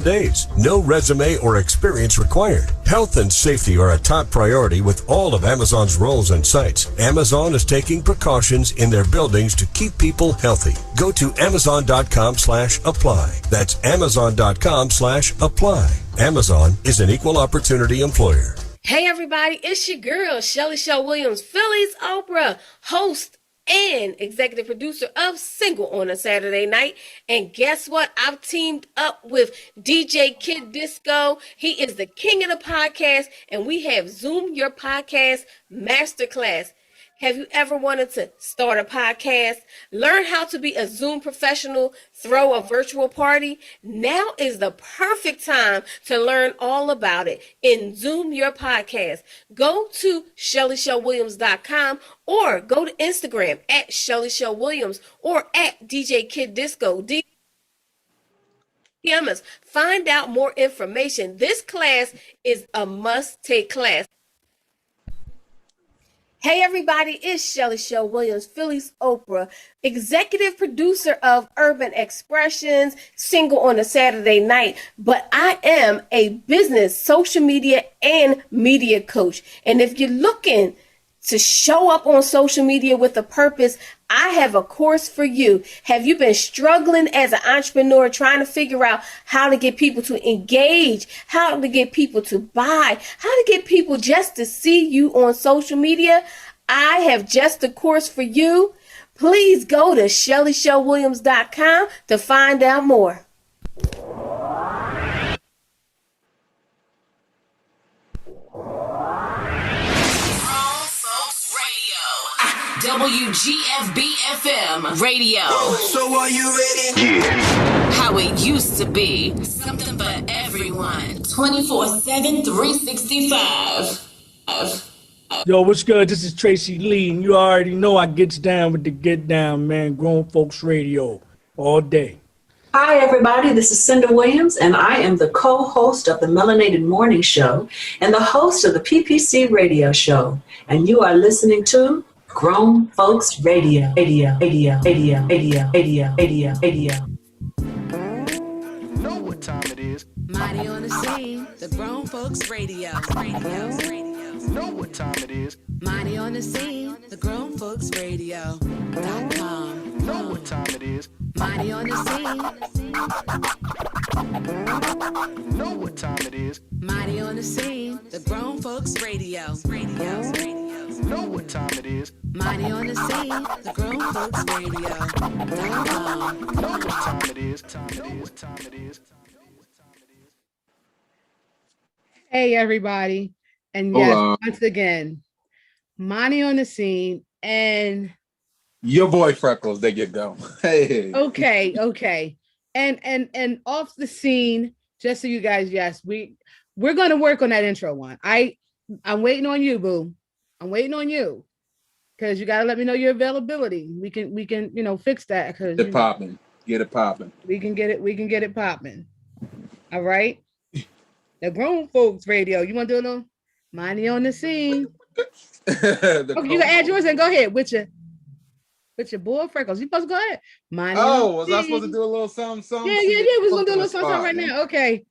days. No resume or experience required. Health and safety are a top priority with all of Amazon's roles and sites. Amazon is taking precautions in their buildings to keep people healthy. Go to amazon.com/apply. That's amazon.com/apply. Amazon is an equal opportunity employer. Hey everybody, it's your girl, Shelly Shell Williams, Philly's Oprah, host and executive producer of Single on a Saturday Night. And guess what? I've teamed up with DJ Kid Disco. He is the king of the podcast, and we have Zoom Your Podcast Masterclass. Have you ever wanted to start a podcast, learn how to be a Zoom professional, throw a virtual party? Now is the perfect time to learn all about it in Zoom Your Podcast. Go to ShellyShellWilliams.com or go to Instagram at ShellyShellWilliams or at DJ Kid Disco. DM us. Find out more information. This class is a must-take class. Hey everybody, it's Shelly Shell Williams, Philly's Oprah, executive producer of Urban Expressions, Single on a Saturday Night, but I am a business, social media, and media coach. And if you're looking to show up on social media with a purpose, I have a course for you. Have you been struggling as an entrepreneur trying to figure out how to get people to engage, how to get people to buy, how to get people just to see you on social media? I have just a course for you. Please go to ShellyShellWilliams.com to find out more. WGFB-FM radio. So are you ready? Yeah. How it used to be. Something for everyone. 24/7, 365. Yo, what's good? This is Tracy Lee, and you already know I gets down with the Get Down, man. Grown Folks Radio all day. Hi, everybody. This is Cinda Williams, and I am the co-host of the Melanated Morning Show and the host of the PPC Radio Show. And you are listening to Grown Folks Radio. Radio. Know what time it is. Mighty on the scene. The Grown Folks Radio. Know what time it is. Mighty on the scene. The Grown Folks Radio.com. Know what time it is. Mighty on the scene. Know what time it is. Mighty on the scene. The Grown Folks Radio. Know what time it is. Mighty on the scene. The Grown Folks Radio.com. Know what time it is. Know what time it is. Hey everybody, and yes, once again, Monty on the scene, and your boy Freckles. There you go. Hey. Okay, and off the scene. Just so you guys, yes, we're gonna work on that intro one. I'm waiting on you, boo. I'm waiting on you because you gotta let me know your availability. We can fix that because get it popping. Get it popping. We can get it popping. All right. The Grown Folks Radio. You want to do a little Money on the scene? Okay, you can add yours and go ahead with your boy Freckles. You supposed to go ahead. Was I supposed to do a little something? Yeah. We're gonna do a little something right now. Okay.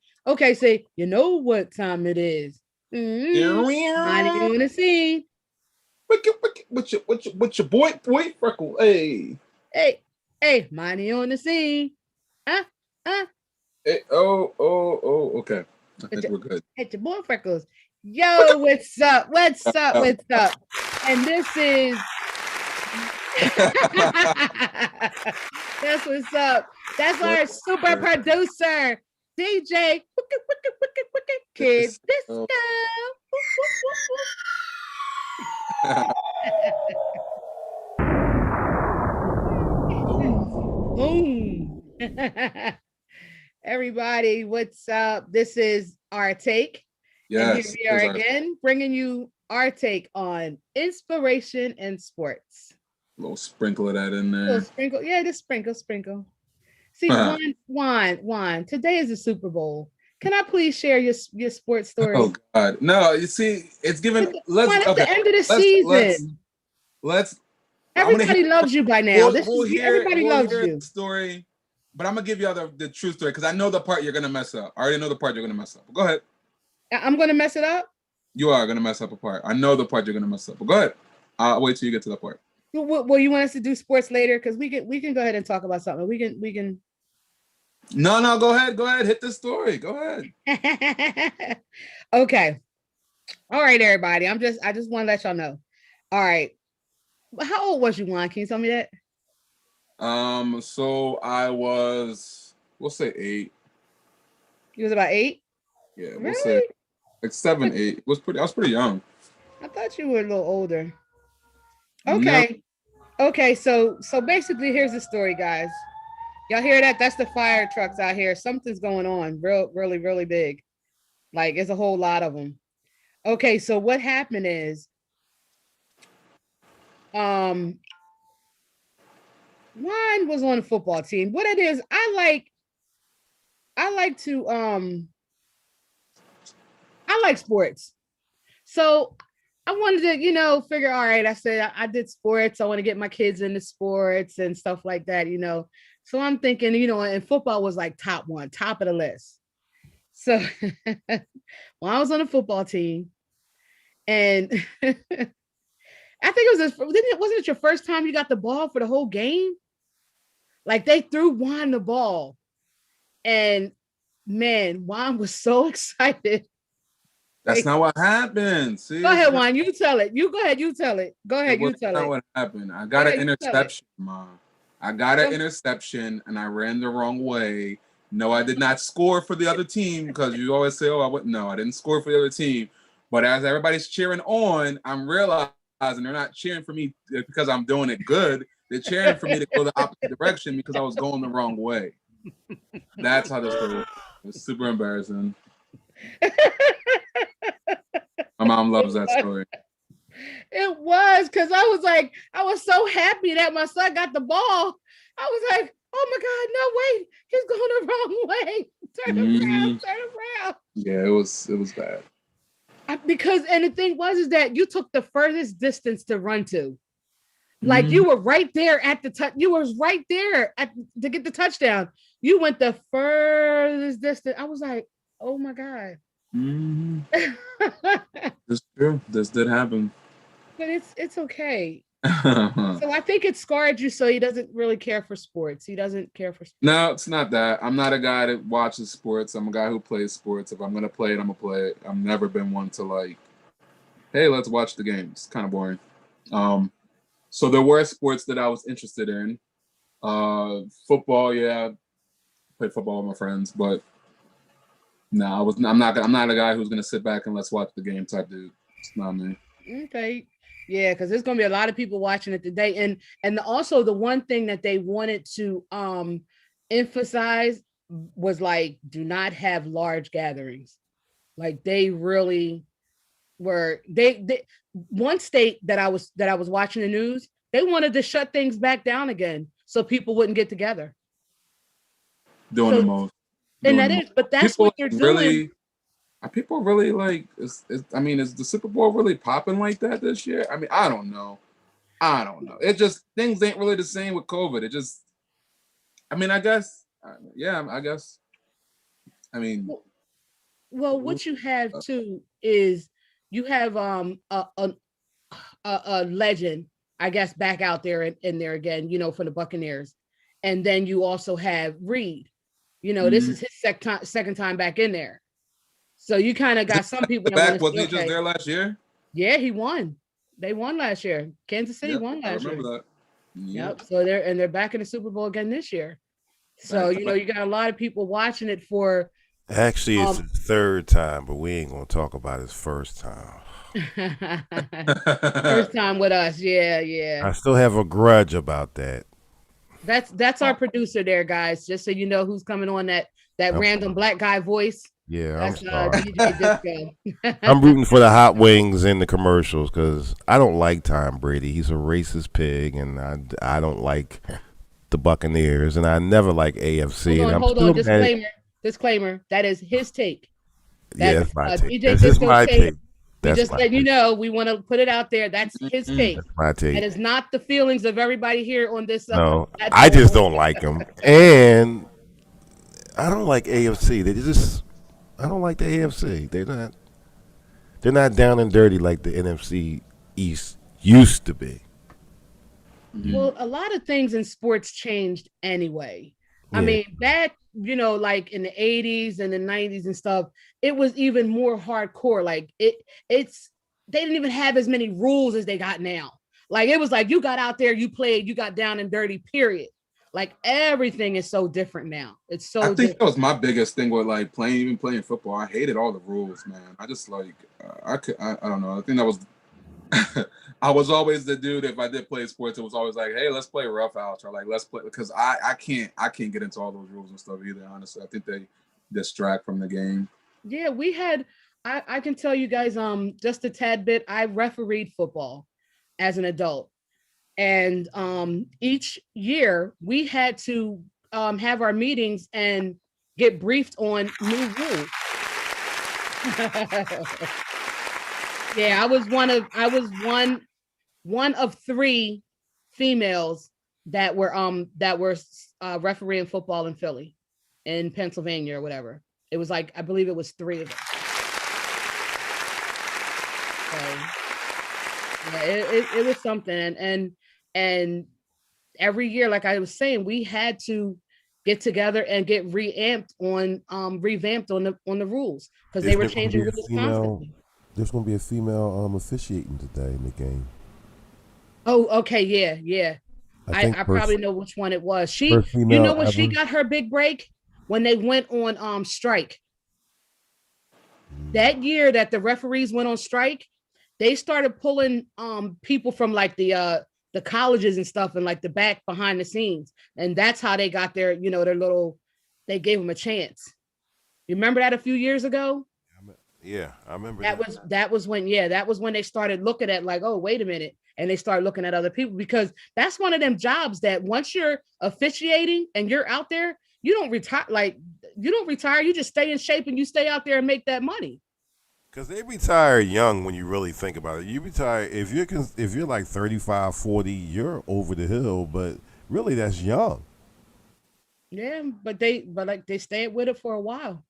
Say, you know what time it is? Mm-hmm. Money on the scene. With your boy Freckles. Hey, money on the scene. Hey, okay. I think we're good. It's your boy Freckles. Yo, what's up? And this is that's what's up. That's our super producer, DJ Kid Disco. Boom. Everybody, what's up? This is Our Take. Yes. And here we are again, bringing you our take on inspiration in sports. A little sprinkle of that in there. A little sprinkle. Yeah, just sprinkle. See, Juan, today is the Super Bowl. Can I please share your sports story? Oh, God. No, you see, it's given... It's the end of the season. Let's Everybody loves you by now. Everybody loves you. Story But I'm gonna give you the true story because I know the part you're gonna mess up. I already know the part you're gonna mess up. Go ahead. I'm gonna mess it up. You are gonna mess up a part. I know the part you're gonna mess up. But go ahead. I'll wait till you get to the part. Well, you want us to do sports later? Because we can go ahead and talk about something. We can. No, go ahead. Go ahead. Hit the story. Go ahead. Okay. All right, everybody. I just want to let y'all know. All right. How old was you, Juan? Can you tell me that? So I was, we'll say 8. You was about 8? Yeah, really? We'll say like 7, 8. I was pretty young. I thought you were a little older. Okay. No. Okay, so basically here's the story, guys. Y'all hear that? That's the fire trucks out here. Something's going on really, really big. Like it's a whole lot of them. Okay, so what happened is Juan was on the football team. What it is, I like sports. So I wanted to, figure, all right, I said I did sports. I want to get my kids into sports and stuff like that, So I'm thinking, and football was like top of the list. So well, I was on a football team and I think wasn't it your first time you got the ball for the whole game? Like they threw Juan the ball and man, Juan was so excited. That's not what happened. See? Go ahead, Juan. You tell it. You tell it. Go ahead. You tell it. That's not what happened. I got an interception, Mom. I got an interception and I ran the wrong way. No, I did not score for the other team because you always say, no, I didn't score for the other team. But as everybody's cheering on, I'm realizing they're not cheering for me because I'm doing it good. They're cheering for me to go the opposite direction because I was going the wrong way. That's how this goes. It's super embarrassing. My mom loves that story. It was because I was so happy that my son got the ball. I was like, oh my God, no, wait, he's going the wrong way. Turn around. Yeah, it was bad. And the thing is that you took the furthest distance to run to. Like you were right there at the touch. You was right there to get the touchdown. You went the furthest distance. I was like, oh my God. It's true. This did happen. But it's okay. So I think it scarred you so he doesn't really care for sports. He doesn't care for sports. No, it's not that. I'm not a guy that watches sports. I'm a guy who plays sports. If I'm going to play it, I'm going to play it. I've never been one to like, hey, let's watch the game. It's kind of boring. So there were sports that I was interested in. Football, yeah. Played football with my friends, but no, I'm not a guy who's going to sit back and let's watch the game type dude. It's not me. Okay. Yeah, because there's going to be a lot of people watching it today. And also the one thing that they wanted to emphasize was like, do not have large gatherings. Like they really were, they one state that I was watching the news, they wanted to shut things back down again so people wouldn't get together. Doing the most. And that is, but that's what they're doing. Are people really like, is the Super Bowl really popping like that this year? I mean, I don't know. It just, things ain't really the same with COVID. It just, I guess. Well, what you have too is you have a legend, I guess, back out there in there again, for the Buccaneers. And then you also have Reed. This is his second time back in there. So you kind of got some people back. Wasn't he just there last year? Yeah, he won. They won last year. Kansas City won last year. I remember that. Yep. So they're back in the Super Bowl again this year. So you got a lot of people watching it for. Actually, it's his third time, but we ain't gonna talk about his first time. First time with us, yeah. I still have a grudge about that. That's our producer there, guys. Just so you know who's coming on that random black guy voice. Yeah, that's DJ Disco. I'm rooting for the hot wings in the commercials because I don't like Tom Brady. He's a racist pig, and I don't like the Buccaneers, and I never like AFC. Hold on. Disclaimer. That is his take. That's my take. This is my take. That's just my let you take. know, we want to put it out there. That's his take. That's my take. It is not the feelings of everybody here on this. No, I just don't like them, and I don't like AFC. I don't like the AFC. They're not down and dirty like the NFC East used to be. Well, a lot of things in sports changed anyway. I Yeah. mean, back, like in the 80s and the 90s and stuff, it was even more hardcore. Like it's they didn't even have as many rules as they got now. Like it was like you got out there, you played, you got down and dirty, period. Like everything is so different now. It's so I think different. that was my biggest thing with like playing football. I hated all the rules, man. I just like I don't know. I think that was I was always the dude. If I did play sports, it was always like, hey, let's play rough outs or like let's play, because I can't get into all those rules and stuff either. Honestly, I think they distract from the game. Yeah, we had I can tell you guys just a tad bit. I refereed football as an adult. And each year we had to have our meetings and get briefed on new rules. Yeah, I was one of three females that were refereeing football in Philly, in Pennsylvania or whatever. It was like, I believe it was three of us. So, yeah, it was something, and every year, like I was saying, we had to get together and get revamped on the rules, because they were changing rules constantly. There's going to be a female officiating today in the game. Oh, okay, yeah. I probably know which one it was. She, when she got her big break, when they went on strike. That year that the referees went on strike, they started pulling people from like the colleges and stuff, and like the back behind the scenes, and that's how they got their they gave them a chance. You remember that a few years ago? Yeah, I remember that was when they started looking at like, oh, wait a minute, and they started looking at other people, because that's one of them jobs that once you're officiating and you're out there, you don't retire. You just stay in shape and you stay out there and make that money. Because they retire young when you really think about it. You retire if you're like 35, 40, you're over the hill, but really that's young. Yeah, but they stayed with it for a while.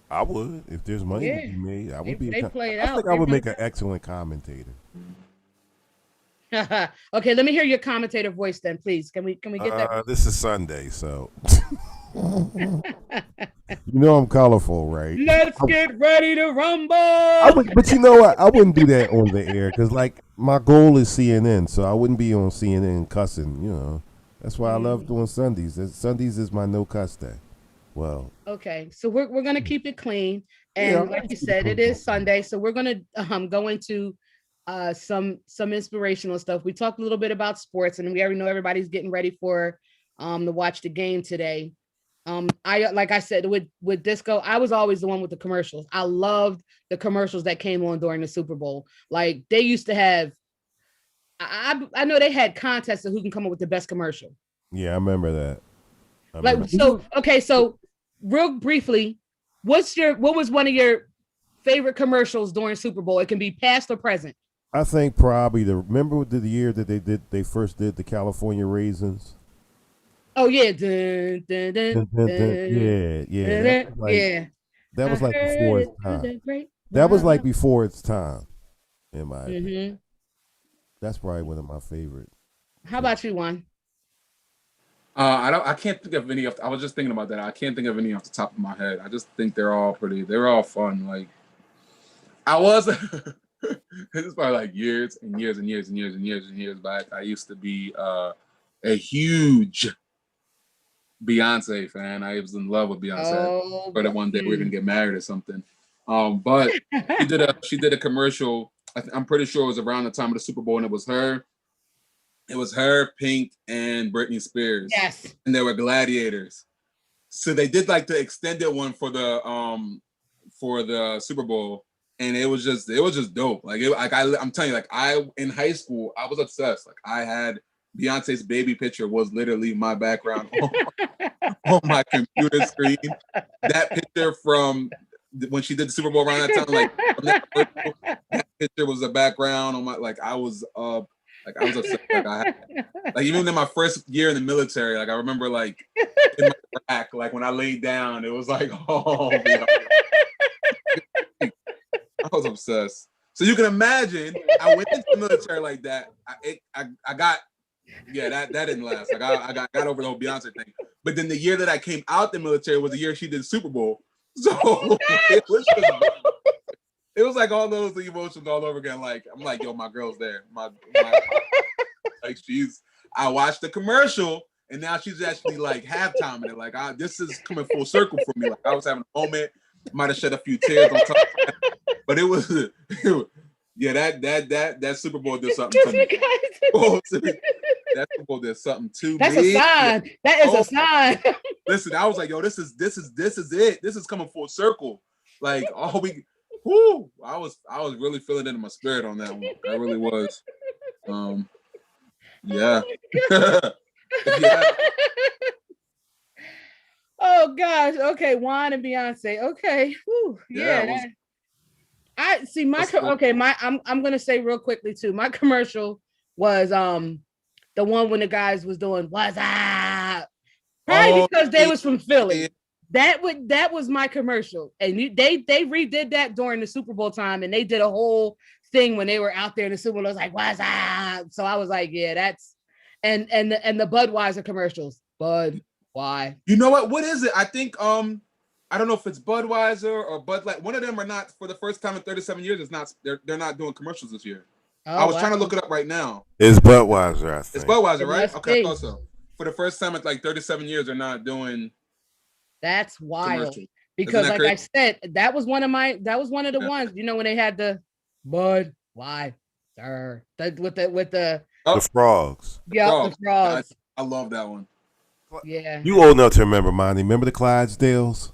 I would, if there's money to be made. I would I think I would make an excellent commentator. Okay, let me hear your commentator voice then, please. Can we get that? This is Sunday, so I'm colorful, right? Let's get ready to rumble. But you know what? I wouldn't do that on the air, because like my goal is CNN, so I wouldn't be on CNN cussing. That's why I love doing Sundays. Sundays is my no cuss day. Well, okay, so we're gonna keep it clean, and like you said, it is Sunday, so we're gonna go into some inspirational stuff. We talked a little bit about sports, and we already know everybody's getting ready for to watch the game today. Like I said, with Disco, I was always the one with the commercials. I loved the commercials that came on during the Super Bowl. Like they used to have, I know they had contests of who can come up with the best commercial. Yeah, I remember that. So real briefly, what was one of your favorite commercials during Super Bowl? It can be past or present. I think probably remember the year that they first did the California Raisins. Oh yeah, dun, dun, dun, dun, yeah. That was like before its time. That was like before its time, in my opinion. That's probably one of my favorite. How about you, Juan? I can't think of any. I was just thinking about that. I can't think of any off the top of my head. I just think they're all fun. Like I was. This is probably like years and years and years and years and years and years back. I used to be a huge Beyonce fan. I was in love with Beyonce. But one day we were gonna get married or something. But she did a commercial. I'm pretty sure it was around the time of the Super Bowl, and it was her. It was her, Pink, and Britney Spears. Yes. And they were gladiators. So they did like the extended one for the Super Bowl, and it was just dope. I'm telling you, like in high school, I was obsessed. Like I had Beyonce's baby picture was literally my background on my computer screen. That picture from when she did the Super Bowl around that time, like that picture was the background on my I was upset. Like even in my first year in the military, like I remember like in my rack, like when I laid down, it was like, oh yeah. I was obsessed. So you can imagine, I went into the military like that. I got that didn't last. Like I got over the whole Beyonce thing. But then the year that I came out the military was the year she did the Super Bowl. So it was like all those emotions all over again. Like I'm like, yo, my girl's there. My like I watched the commercial and now she's actually like halftime in it. Like this is coming full circle for me. Like I was having a moment, might have shed a few tears on top of that. But it was yeah, that Super Bowl did something to me. That Super Bowl did something to me. That's a sign. That is a sign. Listen, I was like, yo, this is it. This is coming full circle. Like all we whoo, I was really feeling it in my spirit on that one. I really was. Yeah. Yeah. Oh gosh. Okay, Juan and Beyonce. Okay. Whew. Yeah. I see my I'm gonna say real quickly too. My commercial was the one when the guys was doing what's up. Probably because they was from Philly. That was my commercial. And they redid that during the Super Bowl time, and they did a whole thing when they were out there in the Super Bowl. It was like, what's up? So I was like, yeah, that's and the Budweiser commercials. Bud, why? You know what? What is it? I think I don't know if it's Budweiser or Bud Light. One of them are not, for the first time in 37 years, it's not, they're not doing commercials this year. Oh, I was trying to look it up right now. It's Budweiser, I think. It's Budweiser, right? Okay, I thought so. For the first time in like 37 years, they're not doing. That's wild. Because like I said, that was one of the ones, you know, when they had the Bud, why, sir, with the frogs. Yeah, the frogs. I love that one. Yeah. You old enough to remember, Monty. Remember the Clydesdales?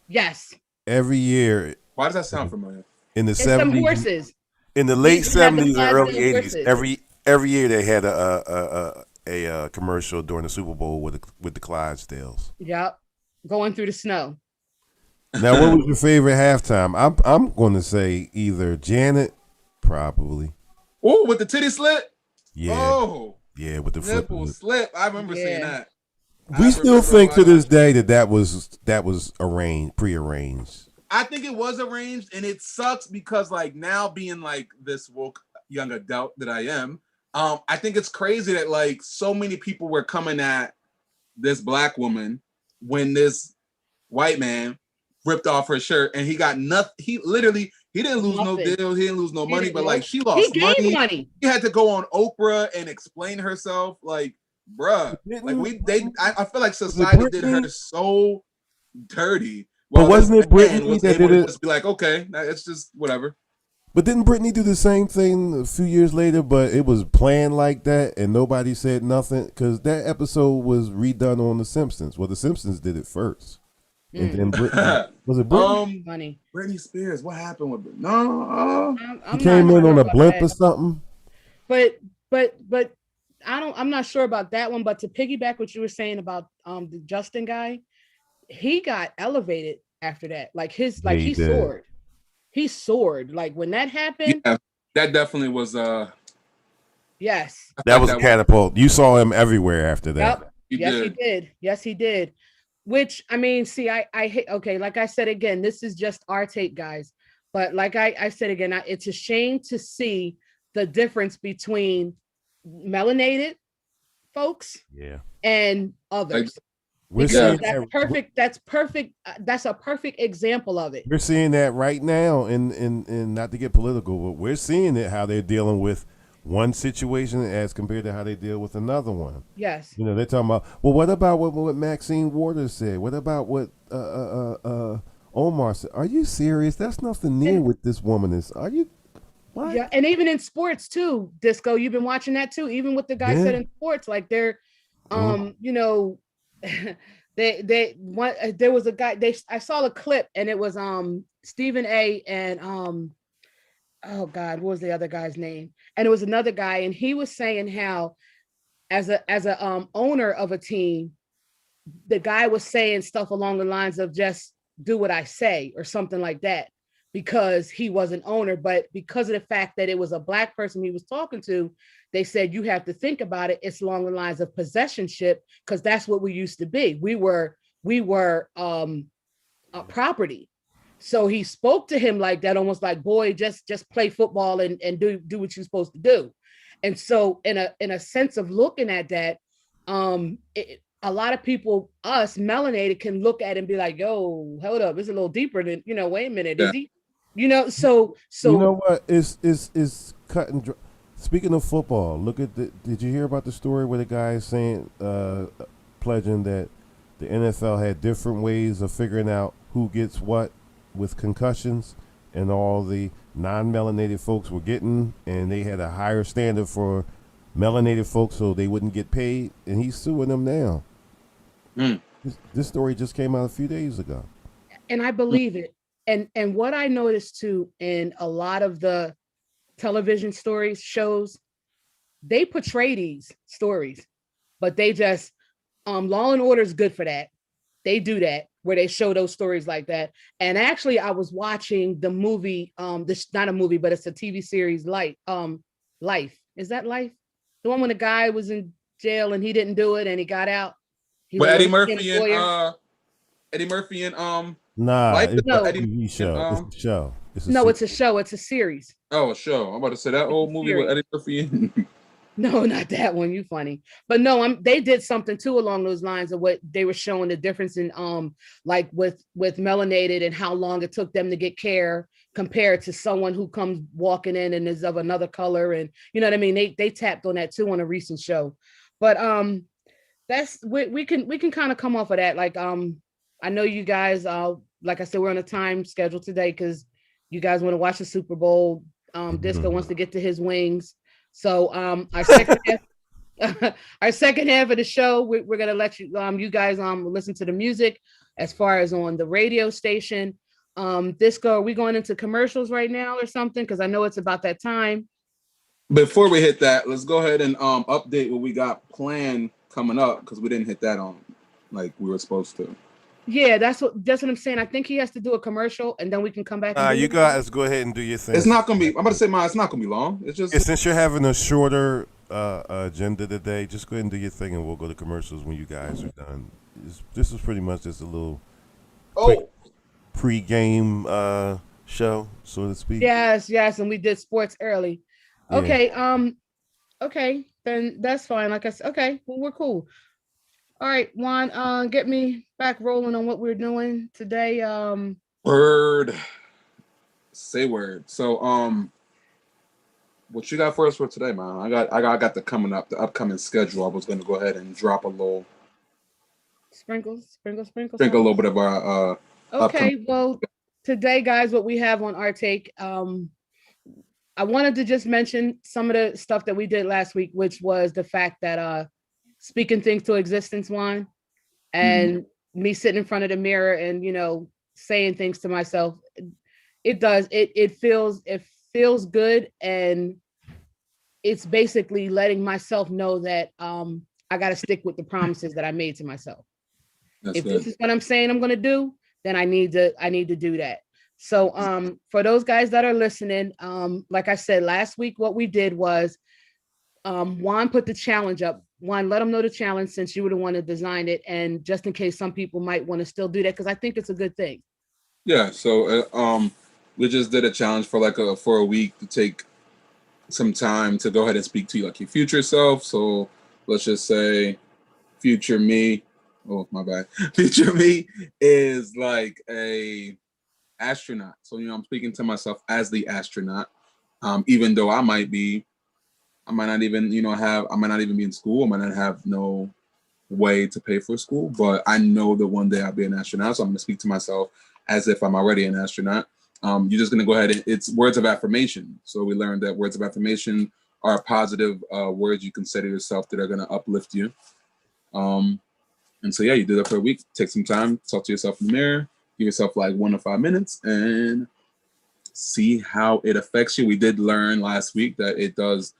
Yes. Every year. Why does that sound familiar? In the 70s. Some horses. In the late 70s and early 80s, every year they had a commercial during the Super Bowl with the Clydesdales. Yep. Going through the snow. Now, what was your favorite halftime? I'm going to say either Janet, probably. Oh, with the titty slit? Yeah. Oh. Yeah, with the nipple slip. I remember seeing that. We still think to this day that was prearranged. I think it was arranged, and it sucks because like now being like this woke young adult that I am, I think it's crazy that like so many people were coming at this black woman when this white man ripped off her shirt and he got nothing. He didn't lose no deal. He didn't lose no money, but like she lost money. He had to go on Oprah and explain herself. Like, bruh, like I feel like society did her so dirty. But wasn't it Britney that did it? Just be like, okay, it's just whatever. But didn't Britney do the same thing a few years later? But it was planned like that, and nobody said nothing because that episode was redone on The Simpsons. Well, The Simpsons did it first. And then Britney, was it Britney? Britney Spears. What happened with it? No, he came in on a blimp or something. But I'm not sure about that one. But to piggyback what you were saying about the Justin guy, he got elevated after that. Like he soared. He soared. Like when that happened. Yeah, that definitely was. Yes. That was a catapult. You saw him everywhere after that. Yep. Yes, he did. Which, I mean, see, I hate, okay, like I said again, this is just our take, guys. But like I said again, it's a shame to see the difference between melanated folks and others. That's perfect. That's a perfect example of it. We're seeing that right now, and not to get political, but we're seeing it, how they're dealing with one situation as compared to how they deal with another one. Yes. You know, they're talking about, well, what about what Maxine Waters said? What about what Omar said? Are you serious? That's nothing near what this woman is. Are you? What? Yeah, and even in sports too, Disco, you've been watching that too. Even what the guy said in sports, like they're, you know, there was a guy. I saw a clip, and it was Stephen A. and oh God, what was the other guy's name? And it was another guy, and he was saying how, as a owner of a team, the guy was saying stuff along the lines of just do what I say or something like that, because he was an owner. But because of the fact that it was a Black person he was talking to, they said, you have to think about it. It's along the lines of possessionship, because that's what we used to be. We were a property. So he spoke to him like that, almost like, boy, just play football and do what you're supposed to do. And so in a sense of looking at that, a lot of people, us melanated, can look at it and be like, yo, hold up, it's a little deeper than, wait a minute, is he, so you know what, it's cut and dry. Speaking of football, look at did you hear about the story where the guy is saying, pledging that the NFL had different ways of figuring out who gets what with concussions, and all the non-melanated folks were getting, and they had a higher standard for melanated folks so they wouldn't get paid, and he's suing them now. This story just came out a few days ago. And I believe it. And what I noticed too, in a lot of the television shows, they portray these stories, but they just, Law and Order is good for that. They do that, where they show those stories like that. And actually, I was watching the movie, this not a movie, but it's a TV series, Life. Is that Life? The one when the guy was in jail and he didn't do it and he got out. But Eddie Murphy and nah, Life, it's no. a TV show. It's a show. It's a show. It's a series. Oh, a show. I'm about to say that old movie with Eddie Murphy in. No, not that one. You funny. But no, they did something too along those lines of what they were showing the difference in like with melanated and how long it took them to get care compared to someone who comes walking in and is of another color. And you know what I mean? They tapped on that too on a recent show. But that's we can kind of come off of that. Like I know you guys like I said, we're on a time schedule today because you guys want to watch the Super Bowl. Disco wants to get to his wings. So our second half of the show, we're gonna let you guys listen to the music as far as on the radio station. Disco, are we going into commercials right now or something? Because I know it's about that time. Before we hit that, let's go ahead and update what we got planned coming up, because we didn't hit that on like we were supposed to. Yeah, that's what I'm saying. I think he has to do a commercial and then we can come back. You guys go ahead and do your thing. It's not gonna be. I'm about to say mine. It's not gonna be long. It's just since you're having a shorter agenda today, just go ahead and do your thing, and we'll go to commercials when you guys are done. This is pretty much just a little quick pre-game show, so to speak. Yes, and we did sports early. Yeah. Okay, then that's fine. Like I said, okay, well, we're cool. All right, Juan, get me back rolling on what we're doing today. Word. Say word. So what you got for us for today, man? I got the upcoming schedule. I was gonna go ahead and drop a little sprinkle a little bit of our okay, well, today, guys, what we have on our take, I wanted to just mention some of the stuff that we did last week, which was the fact that speaking things to existence, Juan, and me sitting in front of the mirror and saying things to myself. It feels good, and it's basically letting myself know that I got to stick with the promises that I made to myself. If this is what I'm saying I'm going to do, then I need to do that. So for those guys that are listening, like I said last week, what we did was Juan put the challenge up. Juan, let them know the challenge since you were the one that designed it, and just in case some people might want to still do that, because I think it's a good thing. Yeah, so we just did a challenge for a week to take some time to go ahead and speak to you like your future self. So let's just say future me. Oh, my bad. Future me is like a astronaut. So, I'm speaking to myself as the astronaut, even though I might not even be in school. I might not have no way to pay for school, but I know that one day I'll be an astronaut. So I'm going to speak to myself as if I'm already an astronaut. You're just going to go ahead and it's words of affirmation. So we learned that words of affirmation are positive words you can say to yourself that are going to uplift you. And so, yeah, you do that for a week. Take some time, talk to yourself in the mirror, give yourself like 1 to 5 minutes and see how it affects you. We did learn last week that it does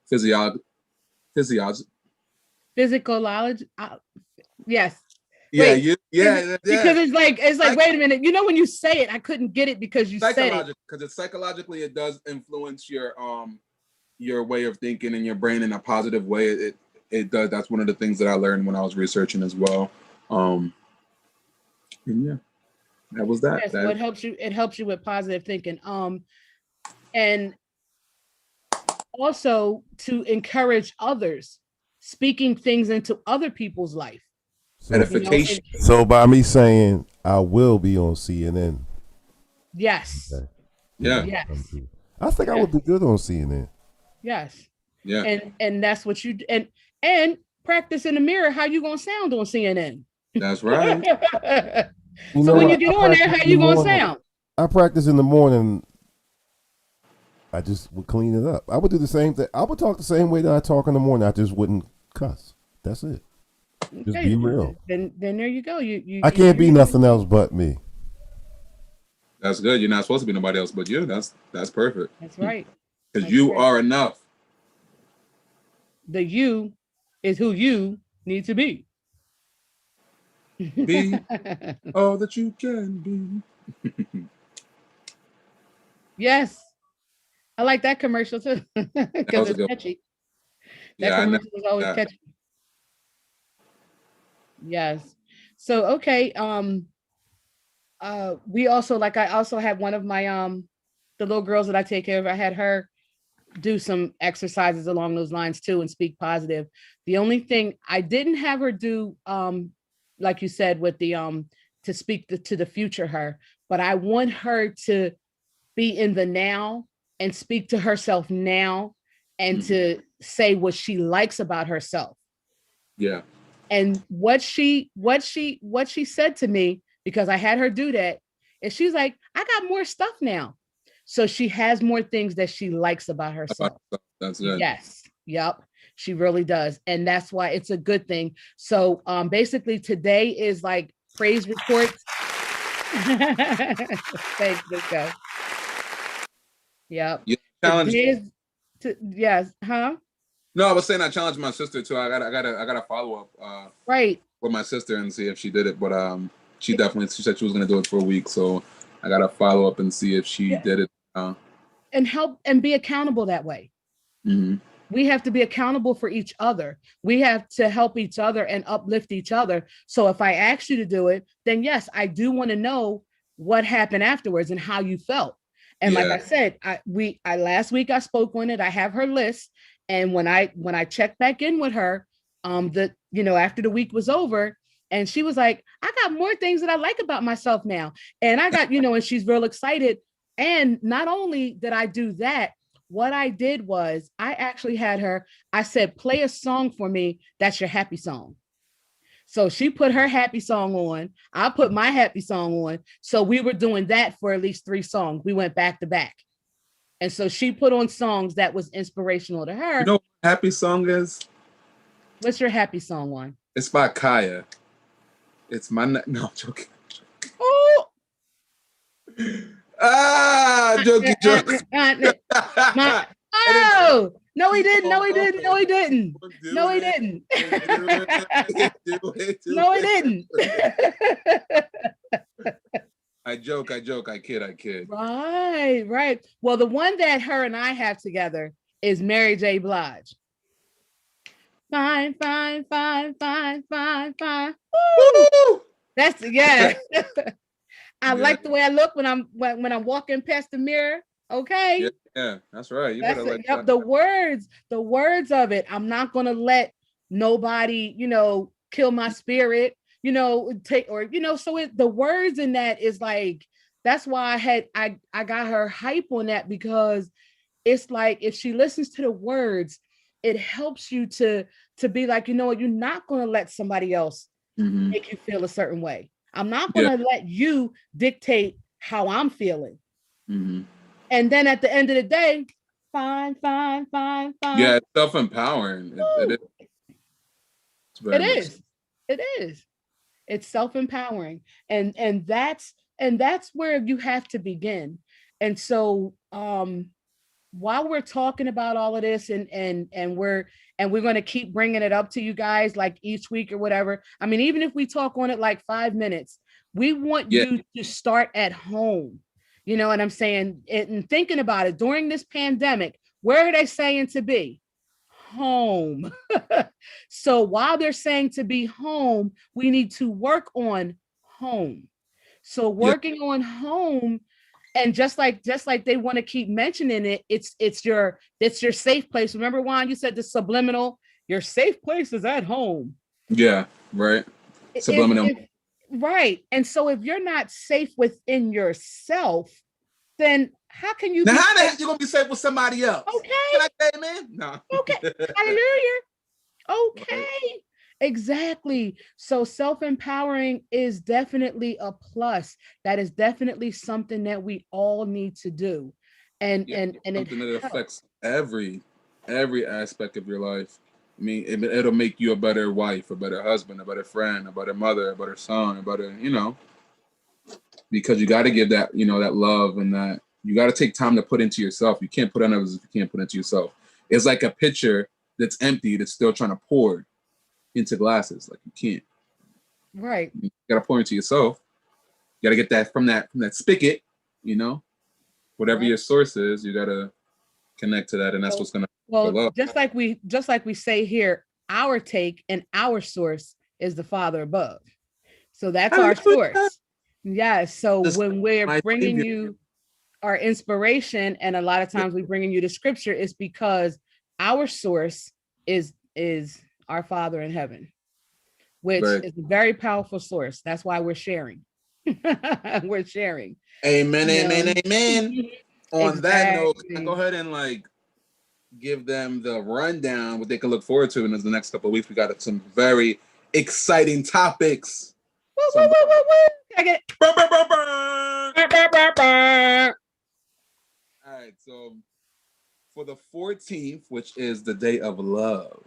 physiology. Physiology. Yes. Yeah, Wait, because it's like wait a minute. You know when you say it, I couldn't get it because you said it. Because it's psychologically, it does influence your way of thinking and your brain in a positive way. It does. That's one of the things that I learned when I was researching as well. And yeah, that was that. Yes, so it helps you with positive thinking. And also to encourage others, speaking things into other people's life. Edification. So by me saying I will be on CNN. Yes. Okay. Yeah. Yes. I think I would be good on CNN. Yes. Yeah. And that's what you and practice in the mirror how you gonna sound on CNN. That's right. So when you get on there, how you gonna sound? I practice in the morning. I just would clean it up. I would do the same thing. I would talk the same way that I talk in the morning. I just wouldn't cuss. That's it. Just be real. Then there you go. I can't be nothing else but me. That's good. You're not supposed to be nobody else but you. That's perfect. That's right. Because you are enough. The you is who you need to be. Be all that you can be. Yes. I like that commercial too. Because it's catchy. That commercial was always catchy. Yes. So okay. We also I also had one of my the little girls that I take care of. I had her do some exercises along those lines too and speak positive. The only thing I didn't have her do, like you said, with the to speak to the future her, but I want her to be in the now and speak to herself now and to say what she likes about herself. Yeah. And what she said to me, because I had her do that, and she's like, I got more stuff now. So she has more things that she likes about herself. That's good. Yes. Yep. She really does. And that's why it's a good thing. So basically today is like praise reports. Thanks, this guy. Yep. Yes. Huh? No, I was saying I challenged my sister too. I gotta follow up right with my sister and see if she did it. But she said she was gonna do it for a week. So I gotta follow up and see if she did it. And help and be accountable that way. Mm-hmm. We have to be accountable for each other. We have to help each other and uplift each other. So if I ask you to do it, then yes, I do want to know what happened afterwards and how you felt. And like I said, I last week I spoke on it. I have her list. And when I checked back in with her, after the week was over, and she was like, I got more things that I like about myself now. And I got, and she's real excited. And not only did I do that, what I did was I actually had her, I said, play a song for me. That's your happy song. So she put her happy song on. I put my happy song on. So we were doing that for at least 3 songs. We went back to back. And so she put on songs that was inspirational to her. You know what happy song is? What's your happy song on? It's by Kaya. It's my... No, I'm joking. Oh! Jokey. Oh! No, he didn't. No, he didn't. No, he didn't. No, he didn't. No, he didn't. I joke. I kid. Right. Well, the one that her and I have together is Mary J. Blige. Fine. Woo! That's I like the way I look when I'm walking past the mirror. Okay. Yeah, that's right. You better like that. The words of it. I'm not gonna let nobody, kill my spirit. So the words in that is like, that's why I got her hype on that, because it's like, if she listens to the words, it helps you to be like, you're not going to let somebody else make you feel a certain way. I'm not going to let you dictate how I'm feeling. Mm-hmm. And then at the end of the day, fine. Yeah, it's self-empowering. It is. It's self-empowering. And that's where you have to begin. And so while we're talking about all of this and we're going to keep bringing it up to you guys like each week or whatever. I mean, even if we talk on it like 5 minutes, we want you to start at home. You know what I'm saying? And thinking about it during this pandemic, where are they saying to be? Home. So while they're saying to be home, we need to work on home. So working on home, and just like they want to keep mentioning it, it's your safe place. Remember, Juan, you said the subliminal, your safe place is at home. Yeah, right. Subliminal. Right. And so if you're not safe within yourself, then how can you now how the heck you gonna be safe with somebody else? Okay. Can I say, man? No. Okay. Hallelujah. Okay. Exactly. So self-empowering is definitely a plus. That is definitely something that we all need to do. And something that affects every aspect of your life. I mean, it'll make you a better wife, a better husband, a better friend, a better mother, a better son, a better, because you got to give that, that love, and that you got to take time to put into yourself. You can't put on others if you can't put into yourself. It's like a pitcher that's empty that's still trying to pour into glasses. Like, you can't. Right. You got to pour into yourself. You got to get that from that spigot, whatever your source is, you got to connect to that, and that's what's going to. Well, just like we say here, our take and our source is the Father above. So that's our source. Yes. So when we're bringing you our inspiration, and a lot of times we bringing you the scripture, is because our source is our Father in heaven, which is a very powerful source. That's why we're sharing. We're sharing. Amen, amen, amen. On that note, can I go ahead and give them the rundown, what they can look forward to in the next couple of weeks? We got some very exciting topics. All right, so for the 14th, which is the day of love,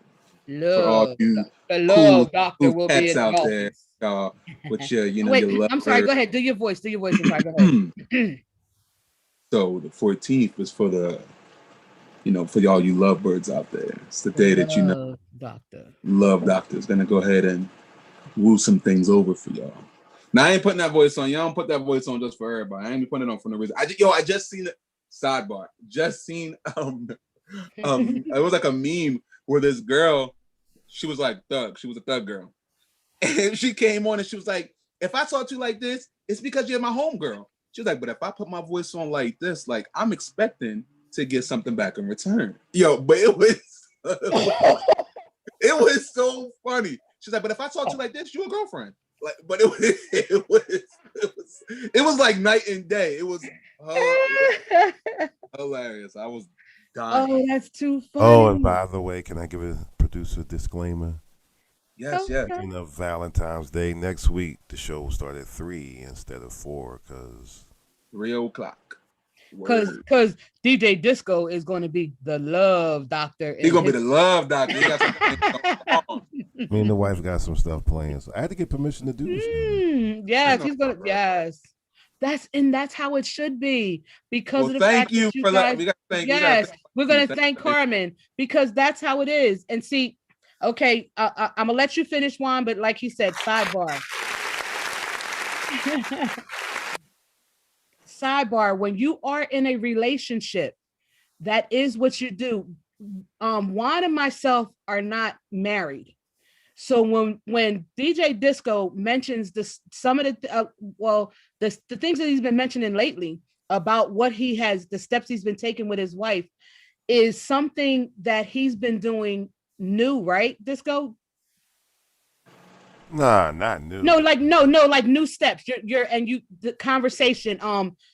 for all you the love doctor will be out there, with your, Wait, your love. I'm sorry. Go ahead. Do your voice. I'm sorry. Go ahead. So the 14th is for the, for all you lovebirds out there. It's the day that Love Doctor is gonna go ahead and woo some things over for y'all. Now, I ain't putting that voice on. Y'all don't put that voice on just for everybody. I ain't putting it on for no reason. I just seen it. Sidebar. Just seen it was like a meme where this girl, she was like thug. She was a thug girl. And she came on and she was like, if I talk to you like this, it's because you're my homegirl. She was like, but if I put my voice on like this, like, I'm expecting to get something back in return. But it was so funny. She's like, but if I talk to you like this, you're a girlfriend. Like, but it was like night and day. It was hilarious. I was dying. Oh, that's too funny. Oh, and by the way, can I give a producer disclaimer? Yes, yes. Valentine's Day next week, the show will start at 3 instead of 4 because 3 o'clock. Because DJ Disco is going to be the love doctor. He's going to be the love doctor. Me and the wife got some stuff playing, so I had to get permission to do this. Yes, he's going to. Yes, that's how it should be. Because of the thank fact you that you for guys, that. We're going to thank Carmen because that's how it is. And see, okay, I'm gonna let you finish, Juan, but like he said, sidebar. Sidebar, when you are in a relationship, that is what you do. Juan and myself are not married. So when DJ Disco mentions some of the things that he's been mentioning lately about the steps he's been taking with his wife is something that he's been doing new, right, Disco? Nah, not new. No, like new steps. The conversation.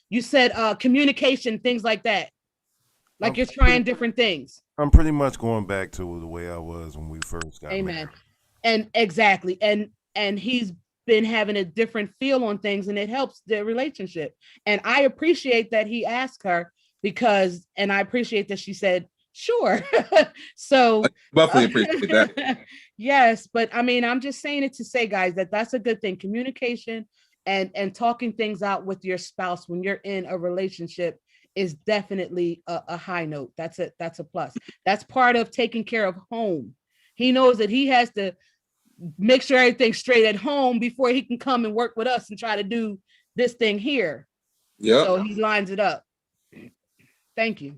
You said communication, things like that. Like you're trying different things. I'm pretty much going back to the way I was when we first got married. And exactly. And he's been having a different feel on things, and it helps their relationship. And I appreciate that he asked her and I appreciate that she said, sure. So definitely appreciate that. Yes, but I mean, I'm just saying it to say, guys, that's a good thing. Communication and talking things out with your spouse when you're in a relationship is definitely a high note. That's a plus. That's part of taking care of home. He knows that he has to make sure everything's straight at home before he can come and work with us and try to do this thing here. Yeah. So he lines it up. Thank you.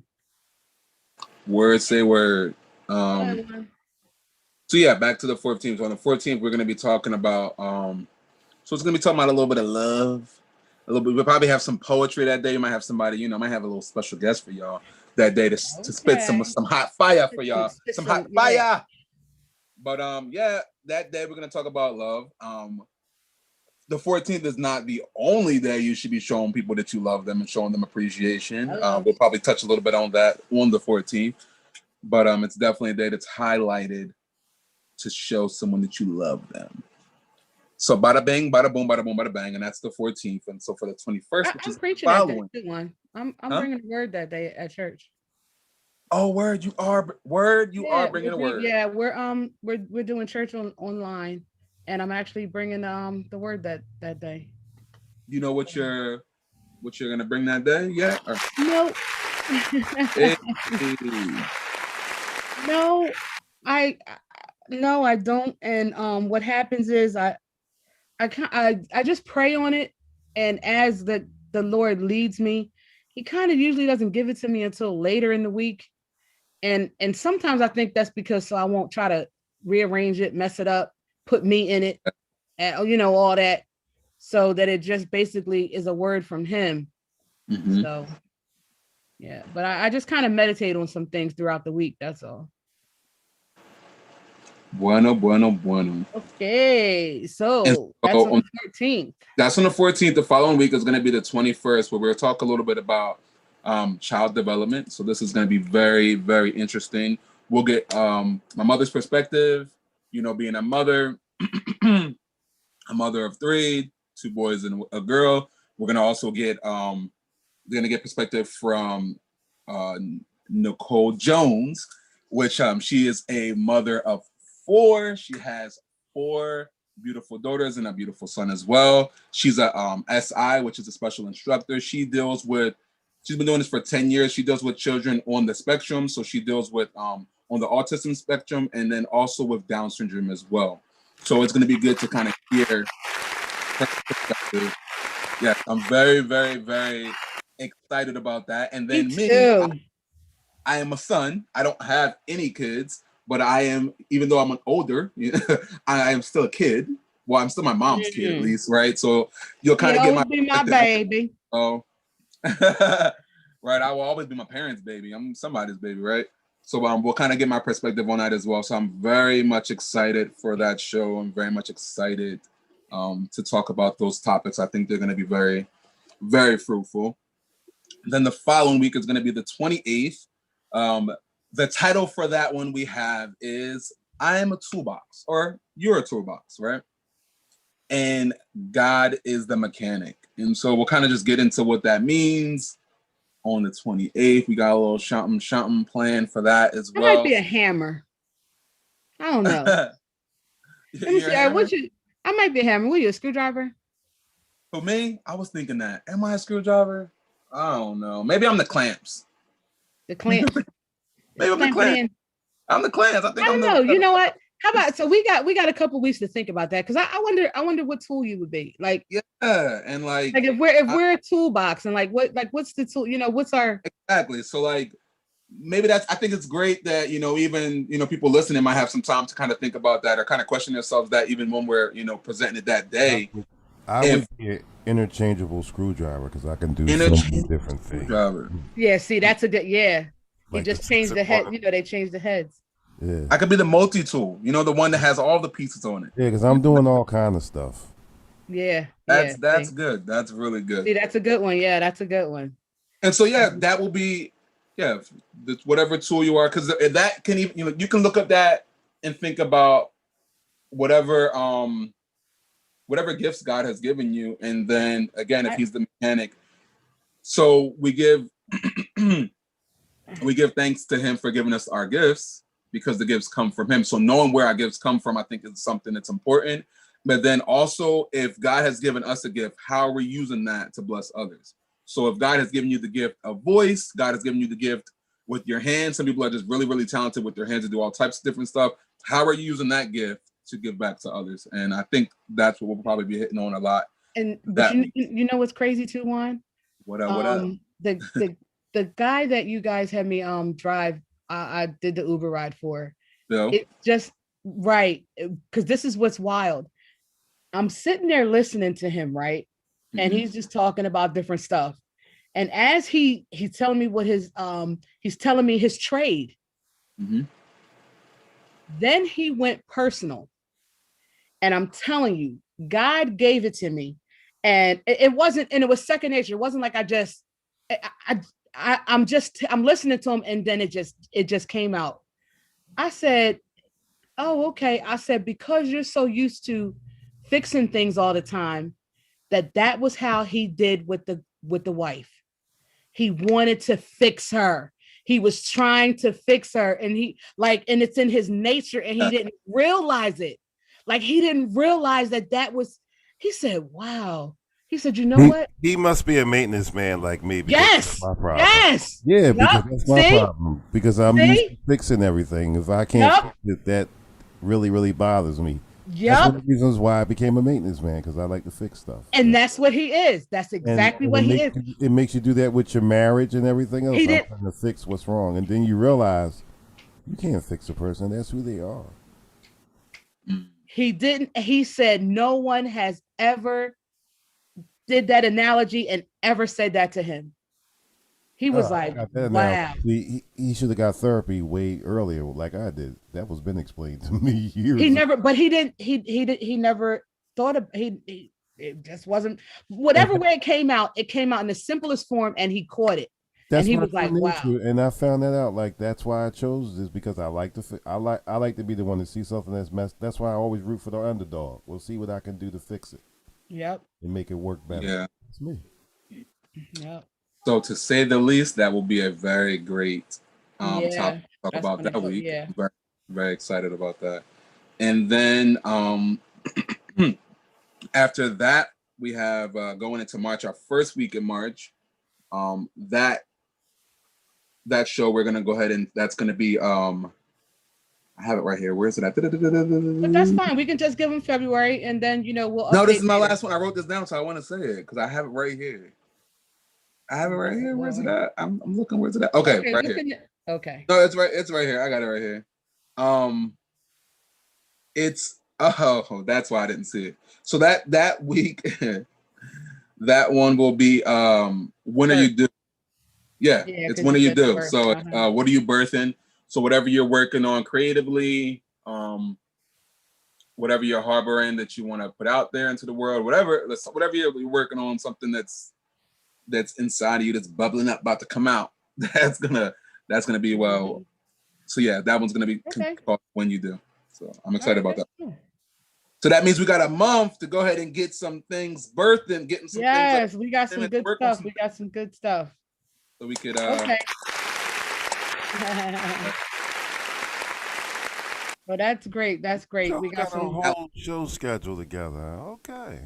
Word say word. So yeah, back to the 14th. So on the 14th, we're gonna be talking about so it's gonna be talking about a little bit of love, a little bit. We'll probably have some poetry that day. You might have somebody, you know, might have a little special guest for y'all that day to spit some hot fire for y'all. Some hot fire. But yeah, that day we're gonna talk about love. The 14th is not the only day you should be showing people that you love them and showing them appreciation. We'll probably touch a little bit on that on the 14th, but it's definitely a day that's highlighted to show someone that you love them. So bada bang, bada boom, bada boom, bada bang, and that's the 14th. And so for the 21st, which is preaching following. that one. I'm bringing the word that day at church. Oh, word! You are bringing a word. Yeah, we're doing church online, and I'm actually bringing the word that day. You know what you're gonna bring that day yet? Or? No. Hey. No, I don't. And what happens is I just pray on it, and as the Lord leads me, He kind of usually doesn't give it to me until later in the week. And sometimes I think that's because so I won't try to rearrange it, mess it up, put me in it, and you know, all that, so that it just basically is a word from Him. Mm-hmm. So yeah, but I just kind of meditate on some things throughout the week. That's all. Bueno. Okay, so that's on the 14th. That's on the 14th. The following week is going to be the 21st, where we'll talk a little bit about child development. So this is going to be very, very interesting. We'll get my mother's perspective, you know, being a mother, a mother of 3, 2 boys and a girl. We're going to also get perspective from Nicole Jones, which she is a mother of 4. She has 4 beautiful daughters and a beautiful son as well. She's a SI, which is a special instructor. She's been doing this for 10 years. She deals with children on the spectrum. So she deals with on the autism spectrum and then also with Down syndrome as well. So it's going to be good to kind of hear her perspective. Yeah, I'm very, very, very excited about that. And then I am a son. I don't have any kids, but I am, even though I'm older, I am still a kid. Well, I'm still my mom's kid at least, right? So you'll kind of get my baby. Oh. Right, I will always be my parents' baby. I'm somebody's baby, right? So we'll kind of get my perspective on that as well. So I'm very much excited for that show. I'm very much excited to talk about those topics. I think they're going to be very, very fruitful. Then the following week is going to be the 28th. The title for that one we have is I Am a Toolbox, or You're a Toolbox, right? And God is the mechanic. And so we'll kind of just get into what that means on the 28th. We got a little something planned for that as well. It might be a hammer. I don't know. Let me see. I might be a hammer. Were you a screwdriver? For me, I was thinking that. Am I a screwdriver? I don't know. Maybe I'm the clamps. The clamps. Maybe I'm the clamps. I'm the clamps. I don't know. You know what? How about, so we got a couple weeks to think about that, because I wonder what tool you would be like. Yeah, and like if we're a toolbox, and what's the tool? You know, what's our exactly? So like maybe I think it's great that even people listening might have some time to kind of think about that or kind of question themselves that even when we're presenting it that day. I would be an interchangeable screwdriver because I can do so many different things. Yeah, see, that's a good You just changed the head. They changed the heads. Yeah. I could be the multi-tool, the one that has all the pieces on it. Yeah, because I'm doing all kind of stuff. Yeah. That's good. That's really good. See, that's a good one. Yeah, that's a good one. And so, that will be, whatever tool you are, because that can even, you can look up that and think about whatever gifts God has given you. And then again, if He's the mechanic. So we give thanks to Him for giving us our gifts, because the gifts come from Him. So knowing where our gifts come from, I think is something that's important. But then also, if God has given us a gift, how are we using that to bless others? So if God has given you the gift of voice, God has given you the gift with your hands. Some people are just really, really talented with their hands to do all types of different stuff. How are you using that gift to give back to others? And I think that's what we'll probably be hitting on a lot. And but you know what's crazy too, Juan? What up? The guy that you guys had me drive, I did the Uber ride for. Bill? It's just right, because this is what's wild. I'm sitting there listening to him, right? And he's just talking about different stuff. And as he's telling me what he's telling me his trade. Then he went personal. And I'm telling you, God gave it to me. And it wasn't, and it was second nature. It wasn't like I'm listening to him, and then it just came out. I said, oh, okay. I said, because you're so used to fixing things all the time, that was how he did with the wife. He wanted to fix her. He was trying to fix her, and and it's in his nature, and he didn't realize it. Like, he didn't realize that was, he said, wow. He said, you know what? He must be a maintenance man like me. Yes. That's my problem. Yes. Yeah, because that's my problem. Because I'm used to fixing everything. If I can't fix it, that really, really bothers me. That's one of the reasons why I became a maintenance man, because I like to fix stuff. And that's what he is. That's exactly what he is. It makes you do that with your marriage and everything else. I'm trying to fix what's wrong. And then you realize you can't fix a person. That's who they are. He didn't. He said no one has ever did that analogy and ever said that to him. He was like, wow. He should have got therapy way earlier, like I did. That was been explained to me years. He never thought of, it just wasn't, whatever way it came out in the simplest form, and he caught it. That's, and he was like, wow. And I found that out. Like, that's why I chose this, because I like to be the one to see something that's messed. That's why I always root for the underdog. We'll see what I can do to fix it. Yep. And make it work better. Yeah. It's me. Yep. So, to say the least, that will be a very great topic to talk about that week. Yeah. Very, very excited about that. And then after that, we have going into March, our first week in March. That show, we're gonna go ahead and that's gonna be I have it right here. Where is it at? But that's fine. We can just give them February, and then we'll. No, this is my last one. I wrote this down, so I want to say it because I have it right here. Where's it at? I'm looking. Where's it at? Okay, right here. Okay. No, it's right. It's right here. I got it right here. That's why I didn't see it. So that week, that one will be when are you due? Yeah, it's when are you due? So what are you birthing? So whatever you're working on creatively, whatever you're harboring that you want to put out there into the world, whatever you're working on, something that's inside of you, that's bubbling up, about to come out. That's gonna be well. So yeah, that one's gonna be called When You Do. So I'm excited about that. Cool. So that means we got a month to go ahead and get some things birthed and getting some things. Yes, we got some good stuff. We got some good stuff. So we could okay. Well, that's great. That's great. So we got a whole show schedule together. Okay.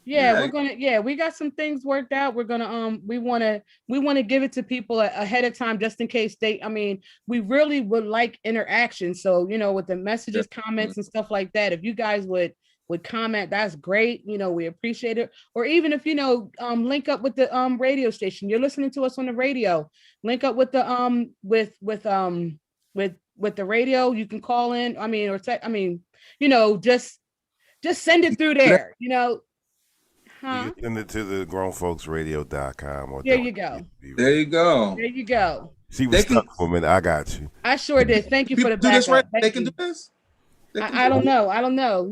Yeah, we got some things worked out. We're gonna we want to give it to people ahead of time, just in case we really would like interaction. So with the messages, comments, and stuff like that, if you guys would comment, that's great. We appreciate it. Or even if link up with the radio station. You're listening to us on the radio. Link up with the with the radio. You can call in. Or text. Just send it through there. You can send it to the grownfolksradio.com. Or there you go. There you go. There you go. She was stuck for a minute. I got you. I sure did. Thank you for the backup. Do this right? They can do this? I don't know. I don't know.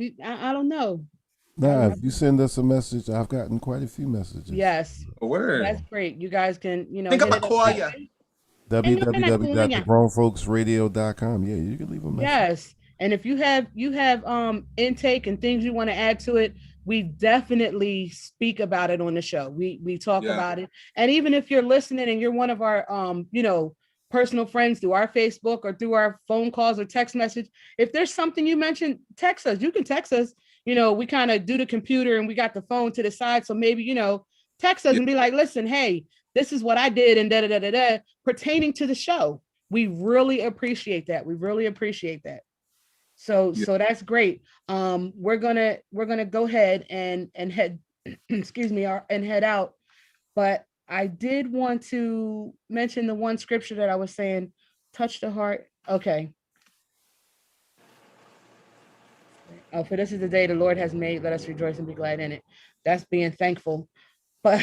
Nah, if you send us a message, I've gotten quite a few messages. Yes. Word. That's great. You guys can, think about calling you. www.thegrownfolksradio.com. Yeah, you can leave a message. Yes. And if you have intake and things you want to add to it, we definitely speak about it on the show. We talk about it. And even if you're listening and you're one of our personal friends through our Facebook or through our phone calls or text message, if there's something you mentioned, text us. You can text us. We kind of do the computer and we got the phone to the side. So maybe, text us and be like, listen, hey, this is what I did and da pertaining to the show. We really appreciate that. We really appreciate that. So that's great. We're gonna go ahead and head excuse me and head out. But I did want to mention the one scripture that I was saying, touch the heart. Okay. Oh, for this is the day the Lord has made. Let us rejoice and be glad in it. That's being thankful. But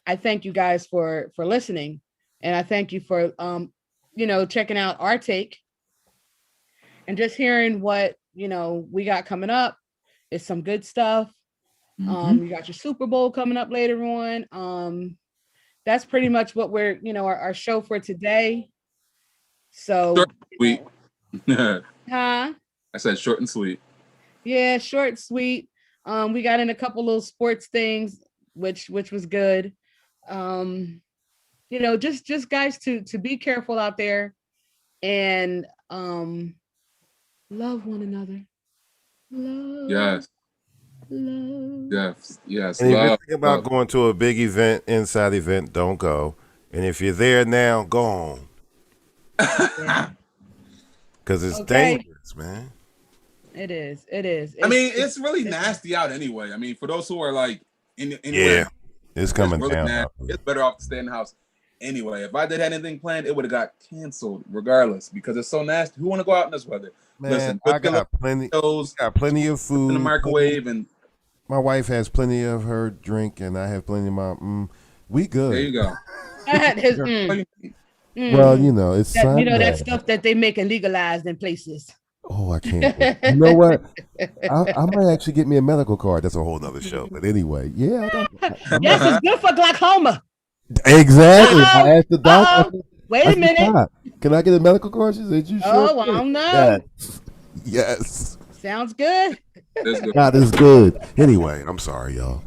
I thank you guys for listening. And I thank you for, checking out our take and just hearing what, we got coming up. It's some good stuff. You got your Super Bowl coming up later on. That's pretty much what we're, our show for today. So, short and sweet. Huh? I said short and sweet. Yeah, short, sweet. We got in a couple little sports things, which was good. Just guys to be careful out there and love one another. Love. Yes. Love. Yes. And if you're thinking about going to a big event, inside event, don't go. And if you're there now, go home. Because it's dangerous, man. It is. I mean, it's really nasty out anyway. I mean, for those who are like it's coming really down. Nasty. It's better off to stay in the house anyway. If I did anything planned, it would have got canceled regardless because it's so nasty. Who want to go out in this weather? Man, Listen, I got plenty of food in the microwave, and my wife has plenty of her drink, and I have plenty of my. We good. There you go. Well, it's that stuff that they make illegalized in places. Oh, I can't. You know what? I might actually get me a medical card. That's a whole nother show. But anyway, yes, it's good for glaucoma. Exactly. I asked the doctor. Wait a minute. Can I get a medical card? She said, "You sure?" Oh, I don't know. Yes. Sounds good. God is good. Anyway, I'm sorry, y'all.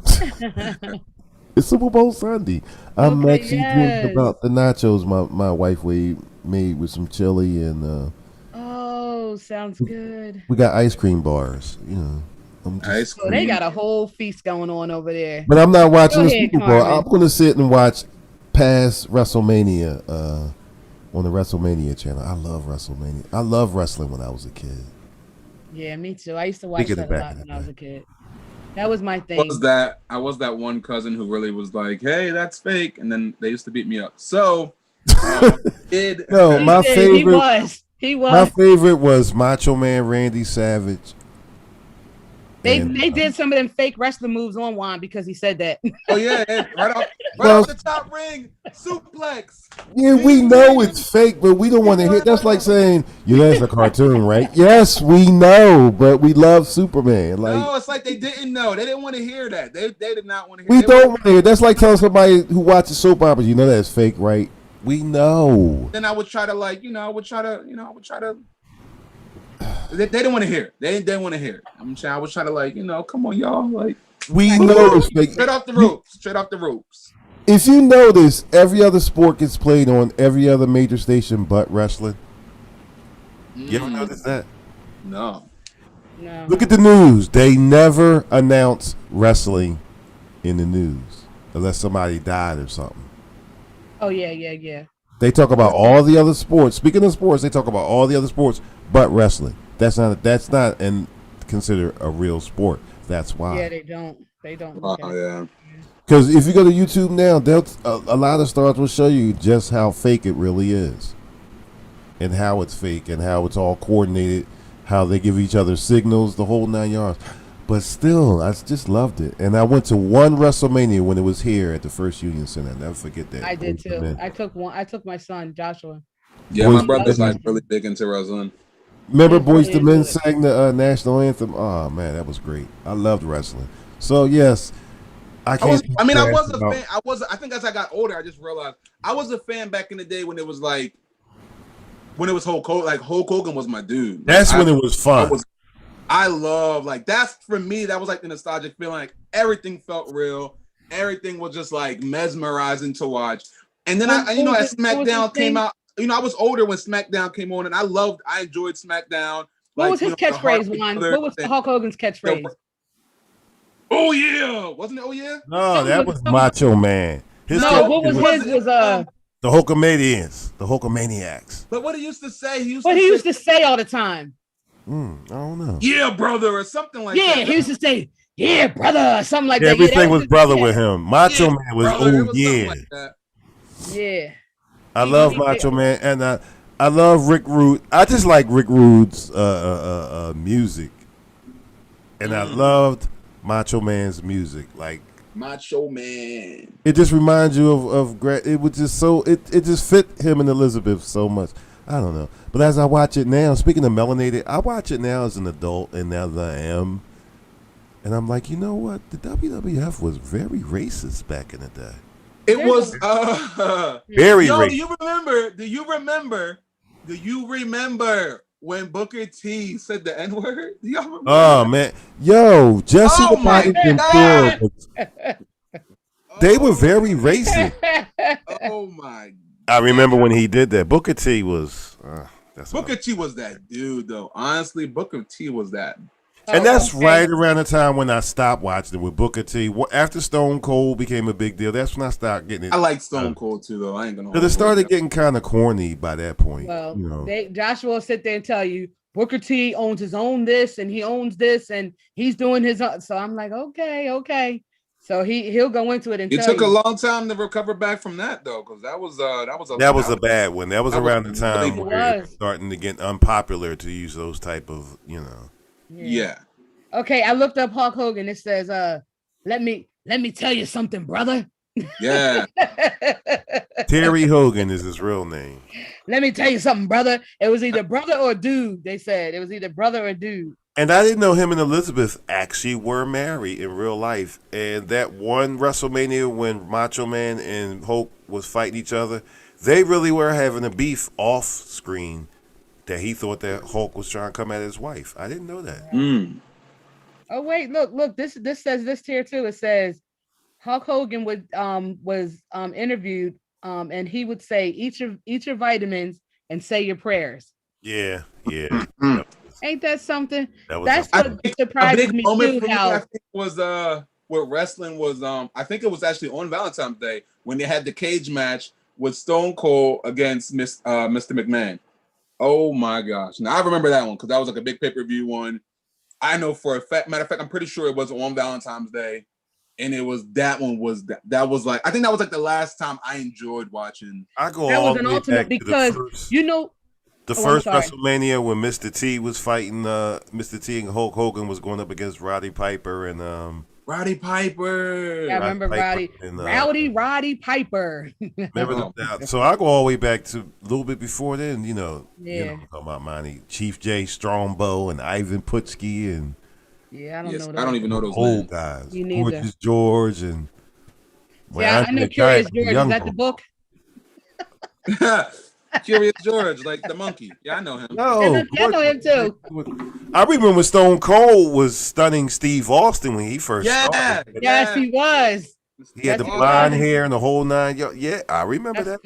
It's Super Bowl Sunday. I'm actually thinking about the nachos my wife made with some chili and. Oh, sounds good. We got ice cream bars. Ice cream. So they got a whole feast going on over there. But I'm not watching the Super Bowl. I'm going to sit and watch past WrestleMania on the WrestleMania channel. I love WrestleMania. I love wrestling when I was a kid. Yeah, me too. I used to watch that a lot when I was a kid. That was my thing. I was that one cousin who really was like, "Hey, that's fake," and then they used to beat me up. So, no, my favorite. He was. My favorite was Macho Man Randy Savage. They did some of them fake wrestling moves on Juan because he said that. Oh yeah, right off the top ring, suplex. Yeah, we know it's fake, but we don't want to hear. That's like saying, that's a cartoon, right? Yes, we know, but we love Superman. No, it's like they didn't know. They didn't want to hear that. They did not want to We hear. don't want to hear. That's like telling somebody who watches soap operas, that's fake, right? We know. Then I would try to They didn't want to hear it. They didn't want to hear it. I was trying to come on, y'all. We know it's fake. Straight off the ropes. If you notice, every other sport gets played on every other major station but wrestling. You ever notice that? No. Look at the news. They never announce wrestling in the news unless somebody died or something. Oh, yeah. They talk about all the other sports. Speaking of sports, they talk about all the other sports but wrestling. That's not and considered a real sport. That's why. Yeah, they don't. Oh, yeah. Because if you go to YouTube now, a lot of stars will show you just how fake it really is, and how it's fake, and how it's all coordinated, how they give each other signals, the whole 9 yards. But still, I just loved it. And I went to one WrestleMania when it was here at the First Union Center. I'll never forget that. I did too. I took my son, Joshua. Yeah, my brother's really big into wrestling. Remember Boyz II Men sang the national anthem? Oh, man, that was great. I loved wrestling. So, yes, I can't. I was a fan. I think as I got older, I just realized I was a fan back in the day when it was Hulk Hogan. Hulk Hogan was my dude. That's when it was fun. I love that's for me. That was the nostalgic feeling. Everything felt real. Everything was just mesmerizing to watch. And then as SmackDown came out, I was older when SmackDown came on, and I enjoyed SmackDown. What was his catchphrase, Juan? What was Hulk Hogan's catchphrase? Oh yeah, wasn't it? Oh yeah. No, that was Macho Man. What was his? Was the Hulkamaniacs. The Hulkamaniacs. But what he used to say, he used to say all the time. I don't know. Yeah, brother, or something like that. Yeah, he used to say, "Yeah, brother," something like that. Everything was brother with him. Macho Man was brother, yeah. Like yeah. I love Macho Man, and I love Rick Rude. I just like Rick Rude's music, and I loved Macho Man's music. Like Macho Man, it just reminds you of it was just so it just fit him and Elizabeth so much. I don't know, but as I watch it now, speaking of melanated, I watch it now as an adult, and now that I am, and I'm like, you know what? The WWF was very racist back in the day. it was Very yo, racist. Do you remember when Booker T said the N-word? Do y'all remember? Oh man, yo, Jesse the Body Ventura. They were very racist. Oh my! I remember when he did that. Booker T was Booker T was that dude, though. Honestly, Booker T was that. and that's right around the time when I stopped watching it with Booker T. After Stone Cold became a big deal, that's when I started getting it. I like Stone Cold too, though. I ain't gonna. Because it started getting kind of corny by that point. Well, you know. Joshua will sit there and tell you Booker T owns his own this and he owns this and he's doing his own. So I'm like, okay. So he'll go into it and It tell took you. a long time to recover back from that, though, because that was a bad one. That was around the time really where it was starting to get unpopular to use those type of, Yeah. Okay, I looked up Hulk Hogan. It says, let me tell you something, brother. Yeah. Terry Hogan is his real name. Let me tell you something, brother. It was either brother or dude. They said it was either brother or dude. And I didn't know him and Elizabeth actually were married in real life. And that one WrestleMania when Macho Man and Hulk was fighting each other, they really were having a beef off screen that he thought that Hulk was trying to come at his wife. I didn't know that. Oh wait, look. This says this here too. It says Hulk Hogan was interviewed and he would say eat your vitamins and say your prayers. Yeah. Ain't that something? That's what surprises me too. I think was what wrestling was. I think it was actually on Valentine's Day when they had the cage match with Stone Cold against Mr. McMahon. Oh my gosh! Now I remember that one because that was like a big pay-per-view one. I know for a fact. Matter of fact, I'm pretty sure it was on Valentine's Day, and it was that one was that was like I think that was like the last time I enjoyed watching. I go that all was an the way ultimate back to because the first WrestleMania when Mr. T was fighting Mr. T and Hulk Hogan was going up against Roddy Piper and Roddy Piper. Yeah, I remember Roddy Piper. Remember that? So I go all the way back to a little bit before then. Yeah. Talking about money, Chief J Strongbow and Ivan Putski and I don't know. I don't even know those old guys. Gorgeous George and I know Curious George. Is that the book? Curious George, like the monkey. Yeah, I know him. No, I know him too. I remember Stone Cold was stunning Steve Austin when he first started. Yes, he was. He had the blonde hair and the whole nine. Yeah, I remember that.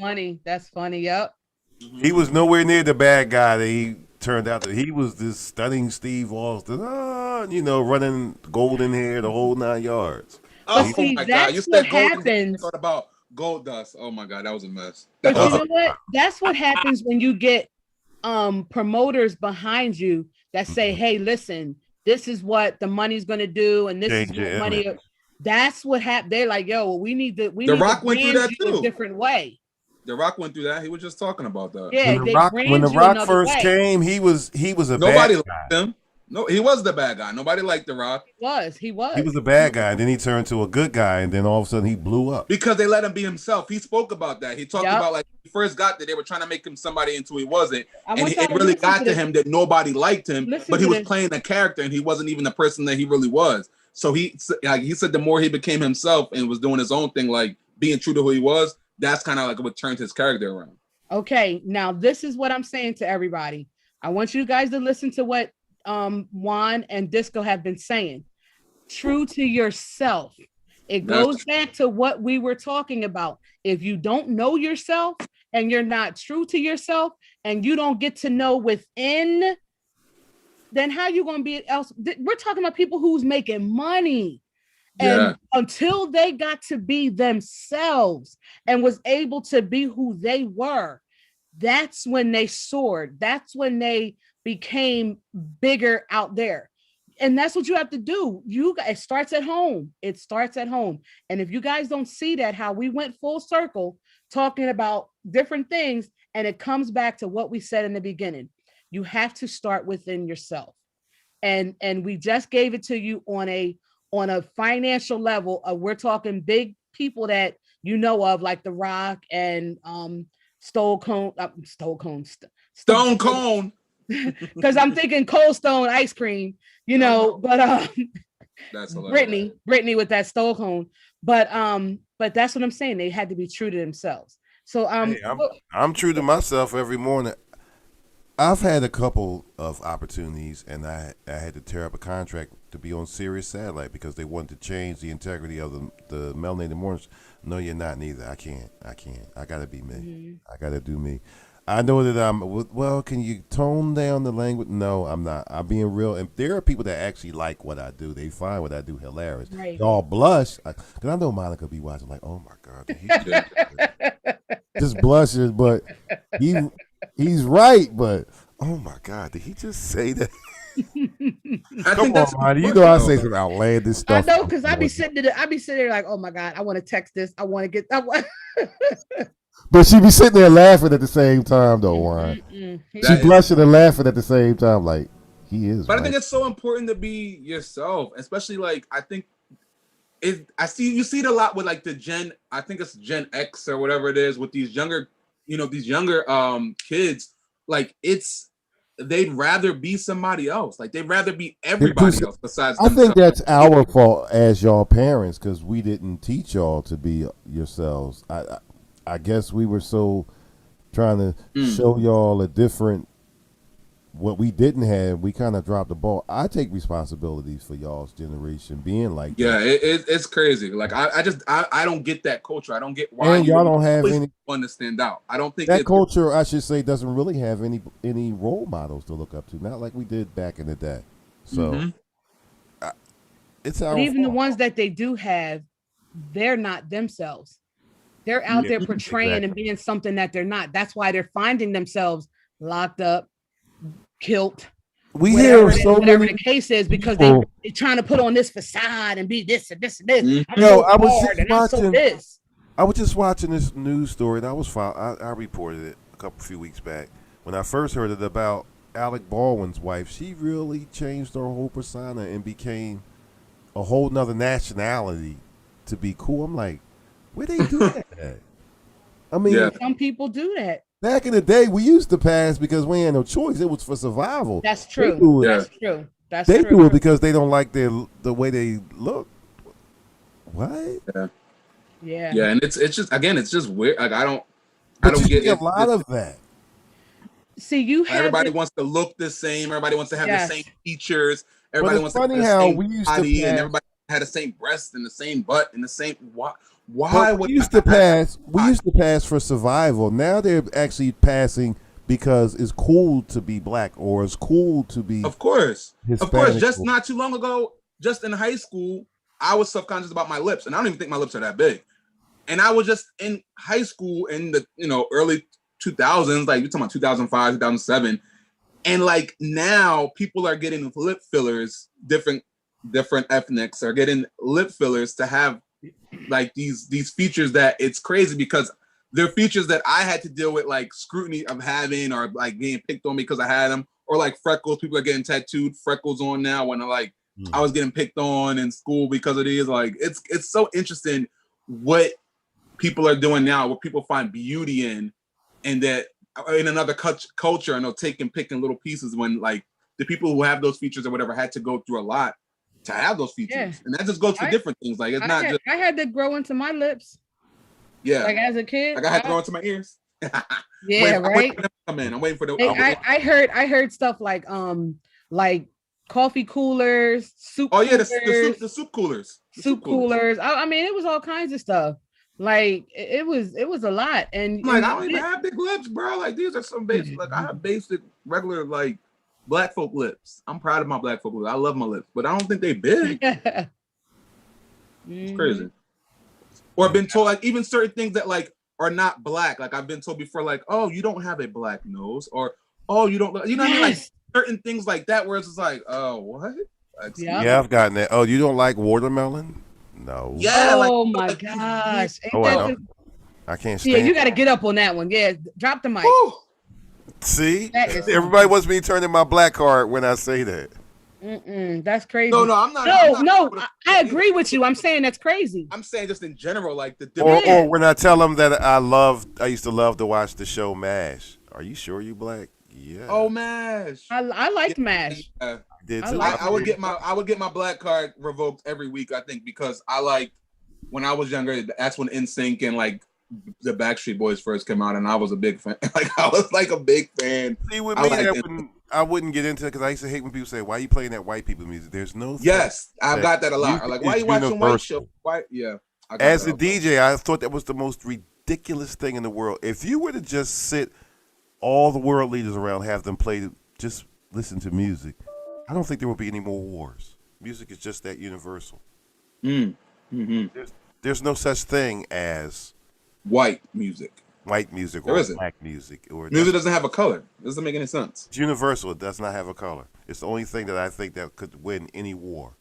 That's funny. Yep. He was nowhere near the bad guy that he turned out to. He was this stunning Steve Austin. Running golden hair, the whole 9 yards. Oh my God! You said happens. Thought about Gold Dust. Oh my God, that was a mess. But you know what? That's what happens when you get promoters behind you that say, "Hey, listen, this is what the money's going to do, and this is what money." That's what happened. They're like, "Yo, we need to Rock went through that too. A different way." The Rock went through that. He was just talking about that. Yeah, when the Rock first came, he was a nobody bad liked guy. him. No, he was the bad guy. Nobody liked The Rock. He was. He was a bad guy, and then he turned to a good guy, and then all of a sudden he blew up. Because they let him be himself. He spoke about that. He talked about like when he first got there, they were trying to make him somebody into he wasn't. And it really got to him that nobody liked him, but he was playing a character and he wasn't even the person that he really was. So he said the more he became himself and was doing his own thing, like being true to who he was, that's kind of like what turned his character around. Okay, now this is what I'm saying to everybody. I want you guys to listen to what Juan and Disco have been saying. True to yourself. It goes back to what we were talking about. If you don't know yourself and you're not true to yourself and you don't get to know within, then how you going to be else? We're talking about people who's making money. And until they got to be themselves and was able to be who they were, that's when they soared. That's when they became bigger out there. And that's what you have to do. It starts at home. It starts at home. And if you guys don't see that, how we went full circle talking about different things, and it comes back to what we said in the beginning. You have to start within yourself. And we just gave it to you on a financial level. We're talking big people that you know of, like The Rock and Stone Cold. Because I'm thinking Cold Stone ice cream, but that's Brittany with that Stone Cold. But that's what I'm saying. They had to be true to themselves. So I'm true to myself every morning. I've had a couple of opportunities, and I had to tear up a contract to be on Sirius Satellite because they wanted to change the integrity of the Melanated Mornings. No, you're not neither. I can't. I gotta be me. Mm-hmm. I gotta do me. I know that can you tone down the language? No, I'm not. I'm being real. And there are people that actually like what I do. They find what I do hilarious. Right. Y'all blush. Because I know Monica be watching like, oh my God. He just blushes, but he's right. But, oh my God, did he just say that? Come on, man. You know I say some outlandish stuff. I know, because I be sitting there like, oh my God, I want to text this. I want to get that. But she be sitting there laughing at the same time, though, Warren. She blushing and laughing at the same time, like he is. But right. I think it's so important to be yourself, especially like I think you see it a lot with like the Gen X or whatever it is with these younger, kids. Like they'd rather be somebody else. Like they'd rather be everybody else besides themselves. I think that's our fault as y'all parents because we didn't teach y'all to be yourselves. I guess we were so trying to show y'all a different, what we didn't have, we kind of dropped the ball. I take responsibilities for y'all's generation being like that. It's crazy. Like I don't get that culture. I don't get why and y'all don't have any one to stand out. I don't think that culture, I should say, doesn't really have any role models to look up to. Not like we did back in the day. So it's our even the ones that they do have, they're not themselves. They're out there portraying and being something that they're not. That's why they're finding themselves locked up, killed. We hear so whatever many the case is because they're trying to put on this facade and be this and this and this. I was just watching this news story that I reported it a few weeks back when I first heard it about Alec Baldwin's wife. She really changed her whole persona and became a whole nother nationality to be cool. I'm like, where they do that? I mean, some people do that. Back in the day, we used to pass because we had no choice. It was for survival. That's true. That's true. They do it because they don't like the way they look. What? Yeah. Yeah, and it's just weird. Like I don't get a lot of that. See, everybody wants to look the same. Everybody wants to have the same features. Everybody wants to have the same body, and everybody had the same breasts and the same butt and the same Why would we used to pass for survival. Now they're actually passing because it's cool to be black or it's cool to be Hispanic. Just not too long ago, just in high school, I was subconscious about my lips, and I don't even think my lips are that big. And I was just in high school in the early 2000s, like you're talking about 2005, 2007, and like now people are getting lip fillers. Different ethnics are getting lip fillers to have like these features that it's crazy because they're features that I had to deal with like scrutiny of having or like being picked on because I had them, or like freckles. People are getting tattooed freckles on now when I was getting picked on in school because of these. Like it's so interesting what people are doing now, what people find beauty in, and that in another culture, I know picking little pieces when like the people who have those features or whatever had to go through a lot to have those features, and that just goes for different things. Like I had to grow into my lips. Yeah, like as a kid, like I had to grow into my ears. Yeah, right. I'm waiting for the. I heard stuff like coffee coolers, soup. Oh yeah, coolers, the soup coolers. Soup coolers. I mean, it was all kinds of stuff. Like it was a lot, and like I don't even have big lips, bro. Like these are some basic. Like I have basic, regular like black folk lips. I'm proud of my black folk lips. I love my lips, but I don't think they big. It's crazy. Or I've been told like even certain things that like are not black. Like I've been told before, like, oh, you don't have a black nose, or oh, you don't. You know what I mean? Like certain things like that, where it's just like, oh, what? Like, Yeah, I've gotten that. Oh, you don't like watermelon? No. Yeah. Oh like, my like, gosh. Ain't Oh, that I can't stand yeah, you got to get up on that one. Yeah, drop the mic. See? That is- Everybody wants me to turn in my black card when I say that. That's crazy. No, I'm not. I agree with you. I'm saying that's crazy. I'm saying just in general, like the Or when I tell them that I used to love to watch the show MASH. Are you sure you black? Yeah. Oh, MASH. I liked MASH. Did I too. like I would get my black card revoked every week, I think, because I like when I was younger, that's when NSYNC and like the Backstreet Boys first came out, and I was a big fan. Like I was like a big fan. See, with me, I wouldn't get into it because I used to hate when people say, "Why are you playing that white people music?" There's no. Yes, I've got that a lot. Like, why are you watching white show? Why? Yeah. As a DJ, I thought that was the most ridiculous thing in the world. If you were to just sit all the world leaders around, have them play, just listen to music, I don't think there would be any more wars. Music is just that universal. There's no such thing as white music. White music There or isn't. black music. Or Music doesn't have a color. It doesn't make any sense. It's universal. It does not have a color. It's the only thing that I think that could win any war.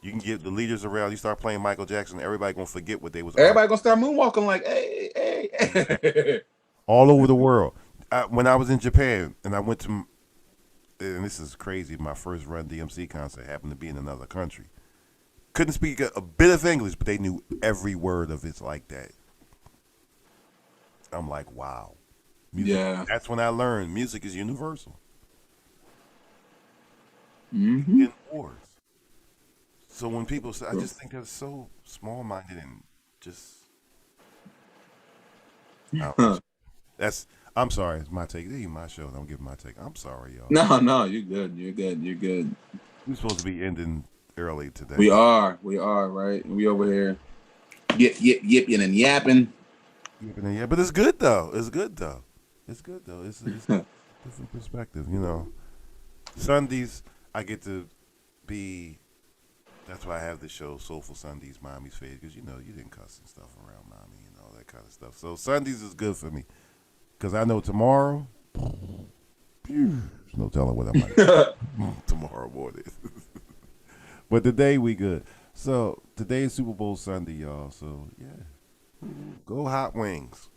You can get the leaders around. You start playing Michael Jackson, everybody gonna forget what they was. Everybody gonna start moonwalking like, hey. All over the world. When I was in Japan and I went to, and this is crazy, my first Run DMC concert happened to be in another country. Couldn't speak a bit of English, but they knew every word of it like that. I'm like, wow. Music, Yeah. That's when I learned music is universal. In wars. So when people say, I just think they're so small-minded and just. I'm sorry, it's my take. This ain't my show. Don't give my take. I'm sorry, y'all. No, you're good. You're good. We're supposed to be ending early today. We are, right? We over here yipping and yapping. Yeah, but it's good though. It's It's different perspective, you know. Sundays I get to be. That's why I have the show Soulful Sundays, Mommy's Favorite, because you know you didn't cuss and stuff around mommy and all that kind of stuff. So Sundays is good for me because I know tomorrow. There's no telling what I might tomorrow morning. But today we good. So today is Super Bowl Sunday, y'all. So yeah, go Hot Wings.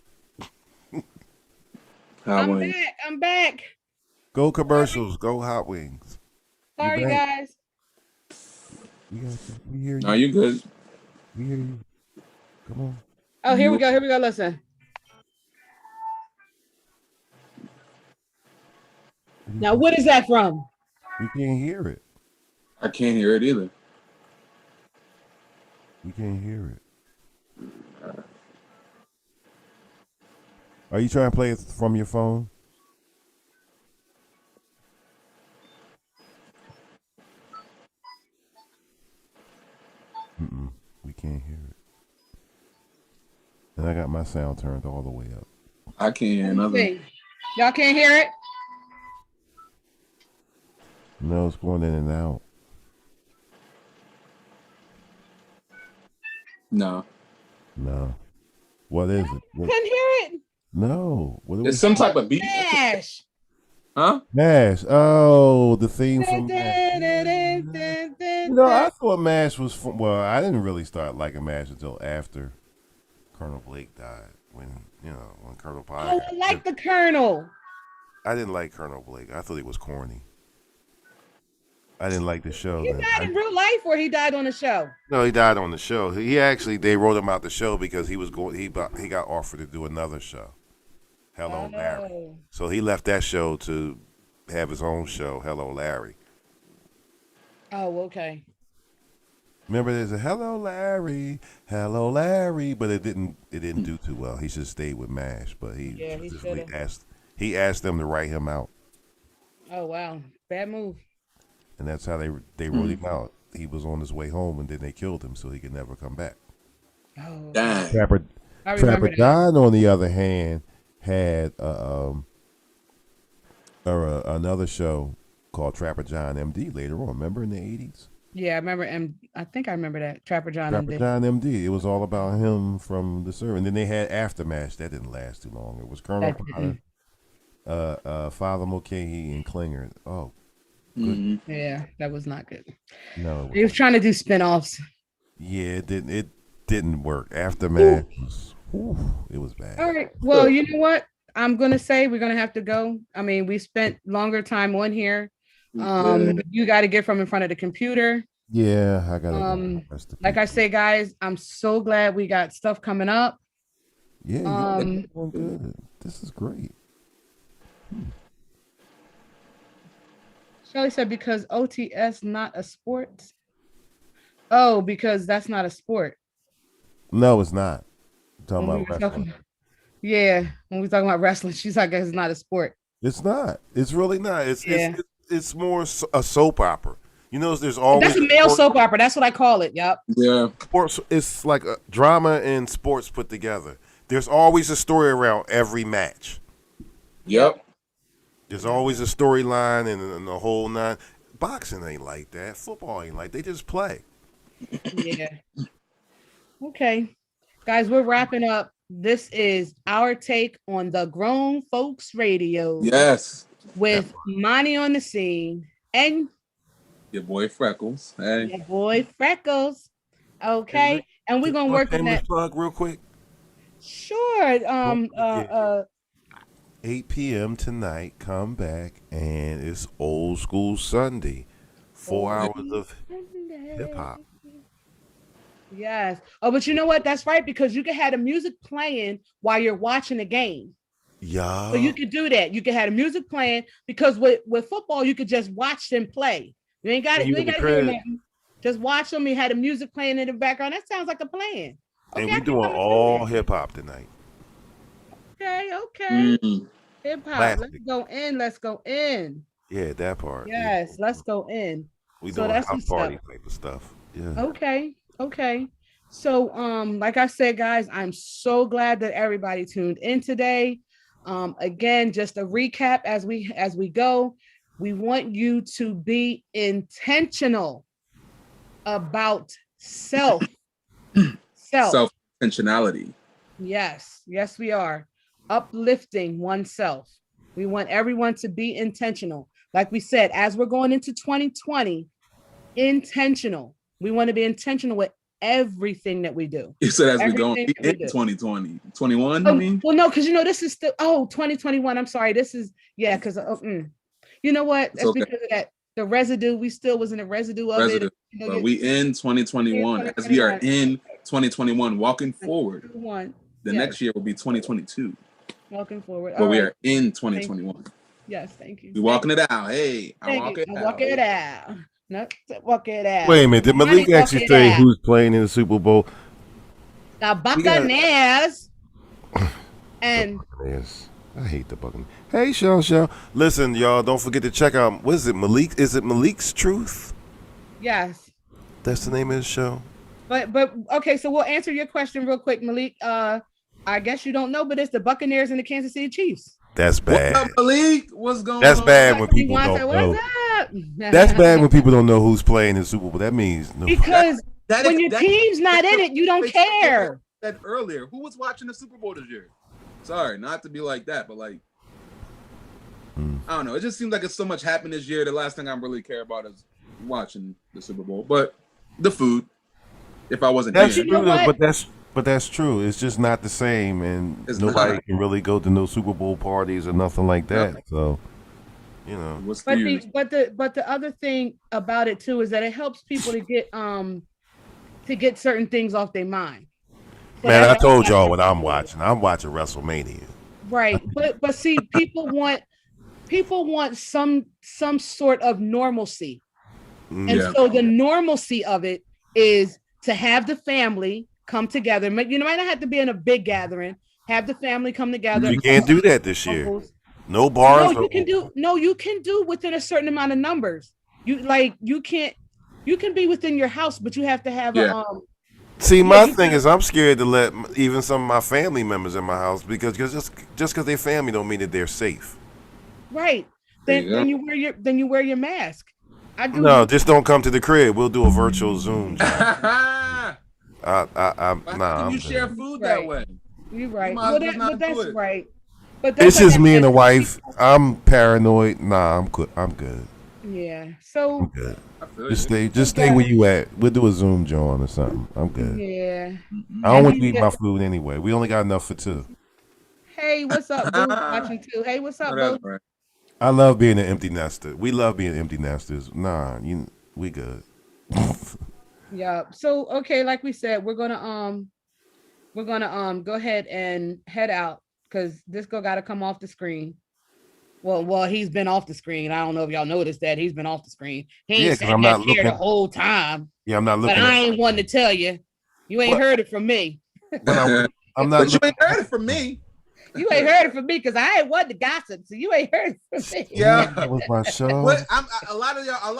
I'm back. Go commercials. Go Hot Wings. Sorry, guys. We hear you. No, you good. We hear you. Come on. Oh, here we go. Listen. Now, what is that from? We can't hear it. I can't hear it either. We can't hear it. Are you trying to play it from your phone? We can't hear it. And I got my sound turned all the way up. I can't hear nothing. Y'all can't hear it? No, it's going in and out. No. What is it? Couldn't hear it. No. What It's some type of beat. MASH. Huh? MASH. Oh, the theme from MASH. You know, I thought MASH was from, well, I didn't really start liking MASH until after Colonel Blake died. When Colonel Pye. Oh, I like the Colonel. I didn't like Colonel Blake. I thought he was corny. I didn't like the show. He died in real life, or he died on the show? No, he died on the show. They wrote him out the show because he got offered to do another show. Hello, Larry. So he left that show to have his own show, Hello, Larry. Oh, okay. Remember, there's a Hello, Larry, but it didn't do too well. He should have stayed with MASH, but he asked them to write him out. Oh wow, bad move. And that's how they wrote him out. He was on his way home, and then they killed him so he could never come back. Oh, dang. Trapper John, on the other hand, had another show called Trapper John MD later on. Remember in the 80s? Yeah, I remember. I think I remember that Trapper John Trapper MD. John MD. It was all about him from the serve. And then they had Aftermath. That didn't last too long. It was Colonel That Potter, Father Mulcahy, and Klinger. Oh, good. Yeah, that was not good. No. He was trying to do spinoffs. Yeah, it didn't work. Aftermath was, it was bad. All right. Well, you know what? I'm gonna say we're gonna have to go. I mean, we spent longer time on here. You got to get from in front of the computer. Yeah, I gotta. Like I say, guys, I'm so glad we got stuff coming up. Yeah, doing good. This is great. Shelly said because OTS not a sport. Oh, because that's not a sport. No, it's not. I'm talking When we about were wrestling. talking- yeah, when we talking about wrestling, she's like, it's not a sport. It's not. It's really not. It's Yeah. it's more a soap opera. You know, there's always That's a male soap opera. That's what I call it. Yep. Yeah. sports. It's like a drama and sports put together. There's always a story around every match. Yep. There's always a storyline and the whole nine. Boxing ain't like that. Football ain't like. They just play. Yeah. Okay, guys, we're wrapping up. This is our take on the Grown Folks Radio. Yes. With Monty on the scene and Your boy Freckles. Hey. your boy Freckles. Okay, and we're gonna work on that. Plug real quick. Sure. 8 p.m. tonight. Come back, and it's Old School Sunday. 4 hours of hip hop. Yes. Oh, but you know what? That's right, because you can have the music playing while you're watching the game. Yeah. So you could do that. You can have the music playing because with football, you could just watch them play. You ain't got it. You ain't got to hear nothing. Just watch them. You had the music playing in the background. That sounds like a plan. And we're doing all hip hop tonight. Okay. Hip hop. Classic. Let's go in. Let's go in. Yeah, that part. Yes, let's go in. We So doing that's house what's party up. type of stuff. Yeah. Okay. So like I said, guys, I'm so glad that everybody tuned in today. Again, just a recap as we go. We want you to be intentional about self Self-intentionality. Yes, we are uplifting oneself. We want everyone to be intentional. Like we said, as we're going into 2020, intentional. We want to be intentional with everything that we do. You said as we go Everything in that we do. 2020. 21, I mean? Well, no, because this is still 2021. I'm sorry. This is because you know what? That's okay. because of that the residue. We still was in the residue of Residue. it. You know, But we in 2021. As we are in 2021, walking forward. The next year will be 2022. Walking forward. But All we right. are in 2021. Yes, thank you. We walking it out. Hey, I Thank walk you. it I out. walk it out. No, walk it out. Wait a minute. Did Malik Money, actually walk it say out. who's playing in the Super Bowl? The Buccaneers. And Yes. I hate the Buccaneers. Hey, Shell. Listen, y'all, don't forget to check out, what is it, Malik? Is it Malik's Truth? yes. That's the name of his show? But okay, so we'll answer your question real quick, Malik. I guess you don't know, but it's the Buccaneers and the Kansas City Chiefs. That's bad. What up, Malik? What's going That's on? bad when people What's don't know. up? That's bad when people don't know who's playing in Super Bowl. That means no. Because That when is- your that- team's not in it, you don't care. Said earlier, who was watching the Super Bowl this year? Sorry, not to be like that, but like, I don't know. It just seems like it's so much happened this year. The last thing I really care about is watching the Super Bowl, but the food. If I wasn't That's here, true, but that's true. It's just not the same, and It's nobody not. can really go to no Super Bowl parties or nothing like that. So, you know, what's But the the other thing about it too is that it helps people to get certain things off their mind. So man, I that- told y'all what I'm watching. I'm watching WrestleMania. Right, but see, people want some sort of normalcy, and Yeah. so the normalcy of it is to have the family come together. You might not have to be in a big gathering. Have the family come together. You can't do that this year. Uncles. No bars. No, you can do within a certain amount of numbers. You can be within your house, but you have to have Yeah. See, my thing is, I'm scared to let even some of my family members in my house because just because they're family don't mean that they're safe. right. There you Then you wear your mask. I do. No, just don't come to the crib. We'll do a virtual Zoom. Why Nah. you share food that way? You're right. You might Well, as well not but that's do it. right. But that's It's like just I me and said, the wife. I'm paranoid. Nah, I'm good. I'm good. Yeah. So I'm good. I feel Just you. stay where you at. We'll do a Zoom joint or something. I'm good. yeah. I don't want And to he eat my said- food anyway. We only got enough for two. Hey, what's up, Boo? Watching too. Hey, what's up, Oh, that's Boo? right. I love being an empty nester. We love being empty nesters. Nah, we good. Yeah. So okay, like we said, we're gonna go ahead and head out because this girl got to come off the screen. Well, he's been off the screen. I don't know if y'all noticed that he's been off the screen. He ain't 'cause sitting I'm back not here the looking. whole time. Yeah, I'm not But looking. I ain't one to tell you. You ain't heard it from me. I'm not. But you Looking, ain't heard it from me. You ain't heard it from me because I ain't one to gossip. So you ain't heard it from me. Yeah. that was my show. What? A lot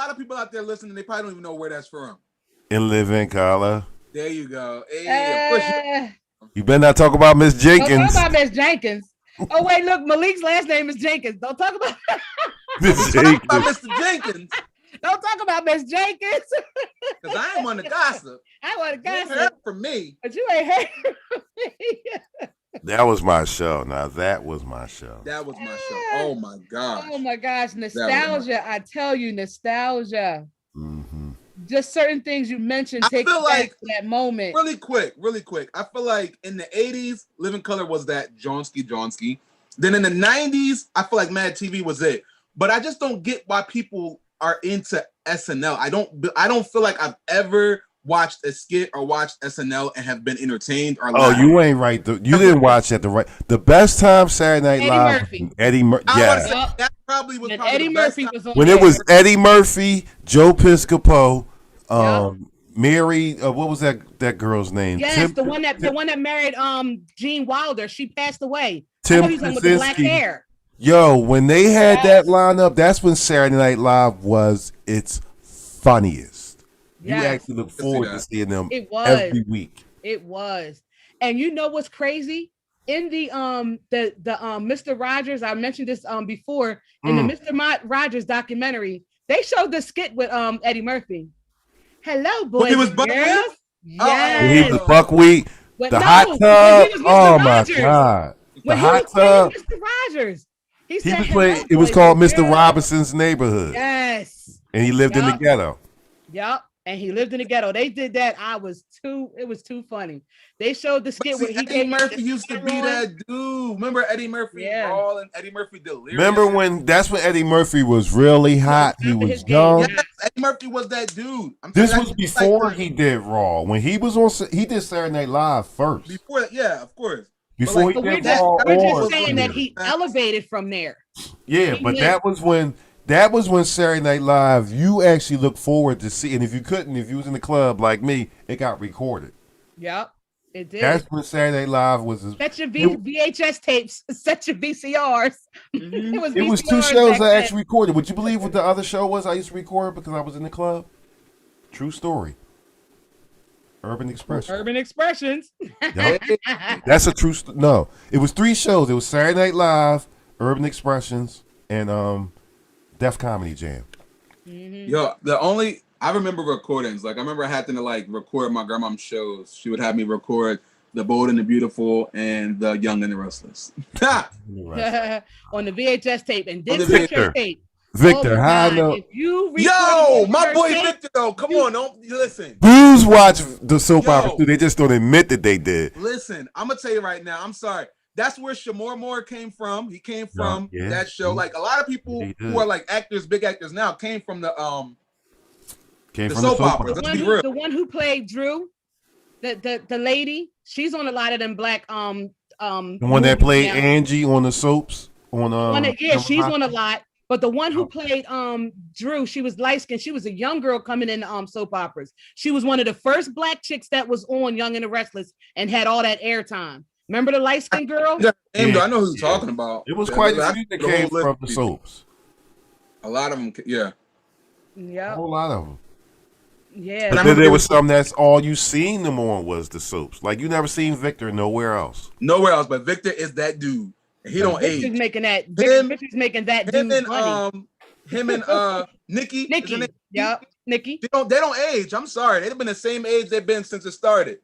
of people out there listening, they probably don't even know where that's from. In living color. There you go. Hey, push it. You better not talk about Miss Don't Jenkins. talk about Miss Jenkins. Oh wait, look, Malik's last name is Jenkins. Don't talk about Miss Talk Jenkins. about Mr. Jenkins, don't talk about Miss Jenkins. because I ain't want to gossip. I want to You ain't heard gossip, from me. but you ain't heard from me. That was my show. Now that was my show. That was my show. Oh my gosh. Oh my gosh, nostalgia! I tell you, nostalgia. Mm-hmm. Just certain things you mentioned I take feel you back like- to that moment. Really quick. I feel like in the 80s, Living Color was that Johnsky. Then in the 90s, I feel like Mad TV was it. But I just don't get why people are into SNL. I don't feel like I've ever watched a skit or watched SNL and have been entertained or Oh, laughed. you ain't right. You didn't watch at the right. The best time Saturday Night Eddie Live. Murphy. Eddie Murphy. I want to Yeah. say that probably was And probably Eddie the best Murphy time. was on When there. it was Eddie Murphy, Joe Piscopo, Mary. What was that girl's name? Yes, the one that married Gene Wilder. She passed away. I Tim know he's the one with the black Krasinski. hair. Yo, when they had that lineup, that's when Saturday Night Live was its funniest. You Yes. actually look forward to that. seeing them It was. every week. It was. And you know what's crazy? In the Mr. Rogers, I mentioned this before, in the Mr. Rogers documentary, they showed the skit with Eddie Murphy. Hello, boys. he was and buckwheat? girls. Oh, When he Yes. was buckwheat, But the no, hot when tub. he was Mr. Oh my Rogers. god, the When he hot was playing tub. Mr. Rogers. He He said, was playing. "Hello, It was boys called and Mr. girls." Robinson's Neighborhood, Yes. and he lived in the Yup. ghetto. Yep. And he lived in the ghetto. They did that. It was too funny. They showed the skit See, where he Eddie came Murphy used to be that dude. Remember Eddie Murphy Yeah. Raw and Eddie Murphy Delirious? Remember when? That's when Eddie Murphy was really hot. He After was his game, young. yeah. Yes, Eddie Murphy was that dude. I'm This telling was you, that's before like- he did Raw. When he was on, he did Saturday Night Live first. Before that, yeah, of course. Before like, he But we're did just, Raw we're on. just saying that he elevated from there. Yeah, but that was when Saturday Night Live. You actually look forward to see, and if you was in the club like me, it got recorded. Yep. It did. That's when Saturday Night Live was. Set your VHS tapes, set your VCRs. Mm-hmm. It was two VCRs shows back I then. actually recorded. Would you believe what the other show was I used to record because I was in the club? True story. Urban Expression. Urban Expressions. Yep. That's a true. No, it was three shows. It was Saturday Night Live, Urban Expressions, and Def Comedy Jam. Yo, I remember recordings. Like I remember having to like record my grandmom's shows. She would have me record The Bold and the Beautiful and The Young and the Restless. On the VHS tape and On this the picture tape. Victor, Oh my how I God, know? if you Yo, recorded my your boy tape, Victor though. Come on, don't listen. Blues watch the soap Yo. opera too. They just don't admit that they did. Listen, I'm gonna tell you right now. I'm sorry. That's where Shamor Moore came from. He came from Yeah. that show. Like a lot of people He did. who are like actors, big actors now, came from the Came the from soap the soap opera. opera. Let's be real. the one who played Drew, the lady, she's on a lot of them black The one that movies played now. Angie on the soaps on One that- yeah, she's High- on a lot. But the one who played Drew, she was light skinned. She was a young girl coming in soap operas. She was one of the first black chicks that was on Young and the Restless and had all that airtime. Remember the light skinned girl? I know who you're talking about. It was Yeah, quite I a few that the whole came list from of the people. soaps. A lot of them, yeah. A Yeah, whole lot of them. yeah. But then there was some that's all you seen them on was the soaps. Like you never seen Victor nowhere else. Nowhere else, but Victor is that dude. And he don't Victor's age. making that. Him- Victor's making that Him dude and money. him and Nikki. Is her Nikki. name? Yep. Nikki. They don't age. I'm sorry. They've been the same age they've been since it started.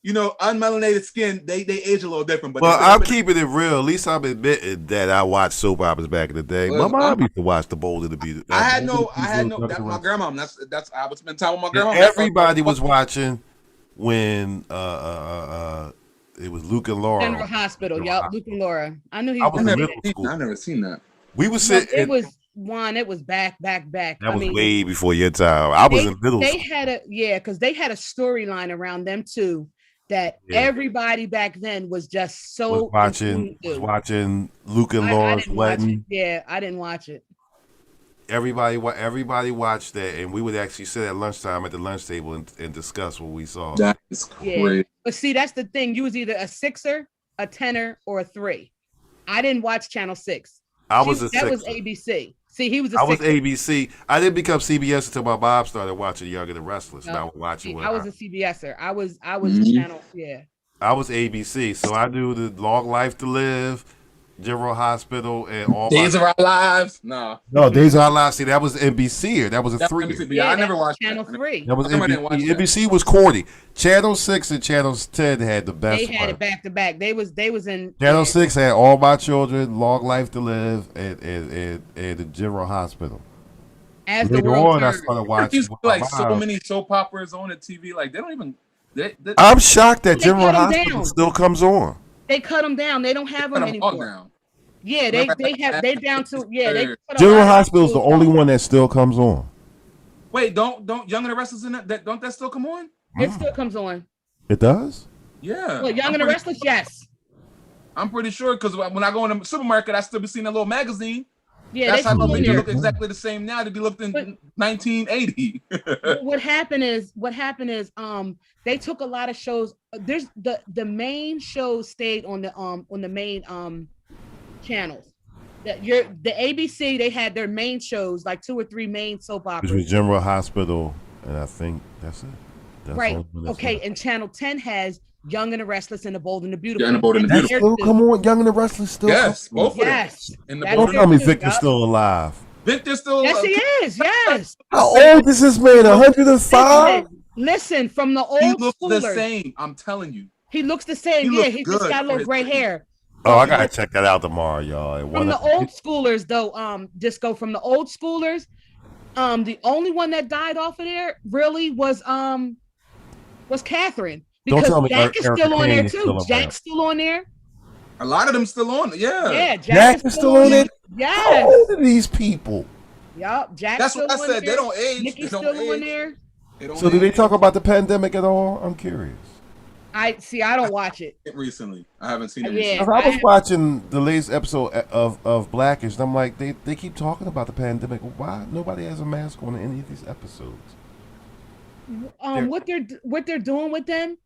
You know, unmelanated skin, they age a little different. But well, I'm keeping it real. At least I'm admitting that I watched soap operas back in the day. My mom used to watch The Bold and the Beautiful. I had no. That's my grandma. That's I would spend time with my grandma. Everybody was watching when it was Luke and Laura. General Hospital. Yep, Luke and Laura. I knew he was was in middle school. I never seen that. We would sit. It was one. It was back. That was way before your time. I was in middle school. They had because they had a storyline around them too. That everybody back then was just so was watching Luke and Laura's wedding. Yeah, I didn't watch it. Everybody watched that, and we would actually sit at lunchtime at the lunch table and discuss what we saw. That is great. But see, that's the thing. You was either a 6er, a 10er, or a 3. I didn't watch Channel 6. That was ABC. See, he was a 6er. I was ABC. I didn't become CBS until my mom started watching Young and the Restless. No, and I was watching. I was a CBSer. I was Channel. Yeah. I was ABC, so I knew the Long Life to Live, General Hospital, and all Days of Our Lives. No, Days of Our Lives. See, that was NBC. That was a 3. Yeah, I never watched Channel 3. That was NBC. NBC was corny. Channel 6 and Channel 10 had the best. They had it back to back. They was in Channel 6 had All My Children, Long Life to Live, and the General Hospital. As later on, I started watching. Like so many soap operas on the TV, like they don't even. I'm shocked that General Hospital still comes on. They cut them down. They don't have them anymore. Yeah, they down to they. General Hospital is the only one that still comes on. Wait, don't Young and the Restless in that? Don't that still come on? It still comes on. It does. Yeah. Well, Young and the Restless, yes. I'm pretty sure because when I go in the supermarket, I still be seeing a little magazine. Yeah, that's how the media look exactly the same now that they looked in 1980. What happened is they took a lot of shows. There's the main shows stayed on the main channels. The ABC, they had their main shows, like 2 or 3 main soap operas. Which was General Hospital, and I think that's it. That's right. Okay, and Channel 10 has Young and the Restless and the Bold and the Beautiful. Yeah, and the Bold and the Beautiful. Still come on, Young and the Restless still. Yes, both of them. Yes. And the Don't tell me Victor's still alive. Victor's still alive. Yes, he is. Yes. How old is this man? 105? Listen, from the old he looks schoolers. The same. I'm telling you. He looks the same. He just got a little gray hair. Oh, I gotta check that out tomorrow, y'all. From the old schoolers, though, Disco, from the old schoolers, the only one that died off of there really was Catherine. Because Jack is still on there too. Jack's still on there. A lot of them still on. Yeah. Yeah, Jack is still on it. Yes. How old are these people? Yup. Jack. That's what I said. They don't age. Nikki's still on there. So do they talk about the pandemic at all? I'm curious. I don't watch it. Recently. I haven't seen it recently. I was watching the latest episode of Blackish, and I'm like, they keep talking about the pandemic. Why nobody has a mask on in any of these episodes? What they're doing with them,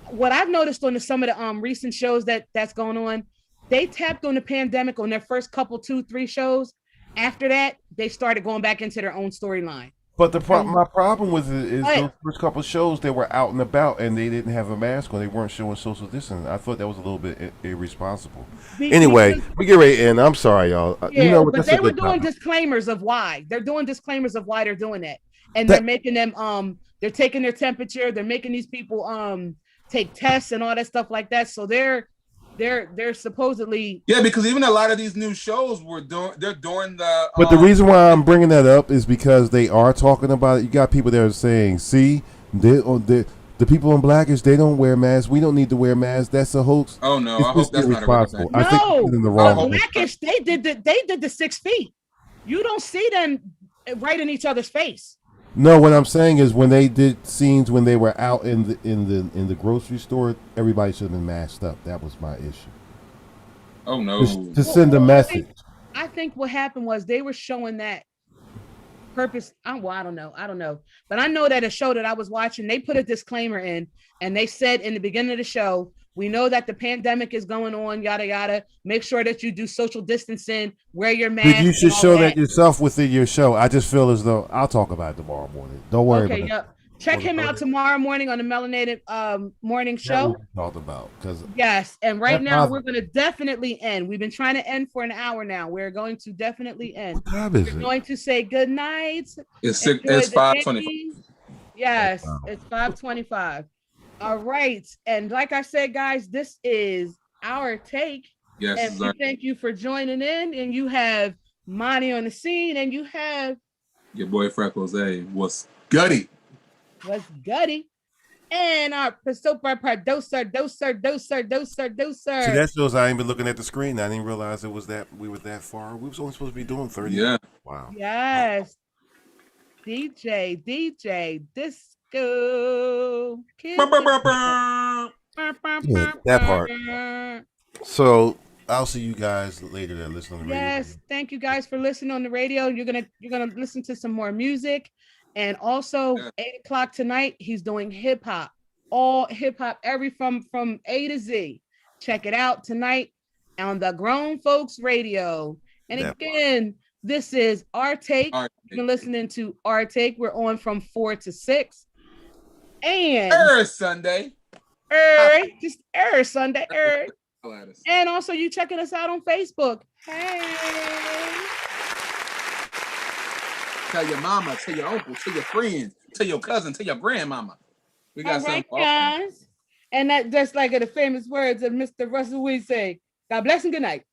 what I've noticed on some of the recent shows that's going on, they tapped on the pandemic on their first couple 2-3 shows. After that, they started going back into their own storyline. But my problem with it is those first couple shows they were out and about and they didn't have a mask on. They weren't showing social distancing. I thought that was a little bit irresponsible. Anyway, we get ready to end. I'm sorry, y'all. Yeah, but they were doing disclaimers of why. They're doing disclaimers of why they're doing that. And they're making them they're taking their temperature, they're making these people take tests and all that stuff like that. So they're supposedly because even a lot of these new shows they're doing the. But the reason why I'm bringing that up is because they are talking about it. You got people there saying, "See, the people in Blackish, they don't wear masks. We don't need to wear masks. That's a hoax." Oh no, I hope that's not irresponsible. a I think it's in the wrong. Blackish, they did the 6 feet. You don't see them right in each other's face. No, what I'm saying is when they did scenes when they were out in the grocery store, everybody should have been masked up. That was my issue. Oh no! To send a message. I think what happened was they were showing that purpose. I don't know. But I know that a show that I was watching, they put a disclaimer in, and they said in the beginning of the show, we know that the pandemic is going on, yada yada. Make sure that you do social distancing, wear your mask. But you should show that yourself within your show. I just feel as though I'll talk about it tomorrow morning. Don't worry about it. Check him out tomorrow morning on the Melanated Morning Show. Talked about because yes, and right now we're going to definitely end. We've been trying to end for an hour now. We're going to definitely end. What time is we're it? going to say good night. It's 5:25. Yes, it's 5:25. All right, and like I said, guys, this is our take. Yes, and we thank you for joining in. And you have Monty on the scene, and you have your boy Freckles. Hey, what's gutty? What's gutty? And our producer. See, that shows I ain't been looking at the screen. I didn't realize it was that we were that far. We was only supposed to be doing 30. Yeah. Wow. Yes. DJ Disco. Yeah, that part. So I'll see you guys later that listen on the radio. Yes, thank you guys for listening on the radio. You're gonna listen to some more music. And also 8:00 tonight, he's doing hip hop, all hip hop, from A to Z. Check it out tonight on the Grown Folks Radio. And again, this is Our Take. You've been listening to Our Take. We're on from 4 to 6. And Sunday. Just Sunday. And also you checking us out on Facebook. Hey. Tell your mama, tell your uncle, tell your friends, tell your cousin, tell your grandmama. We got something guys. And that just like the famous words of Mr. Russell Wilson say, God bless and good night.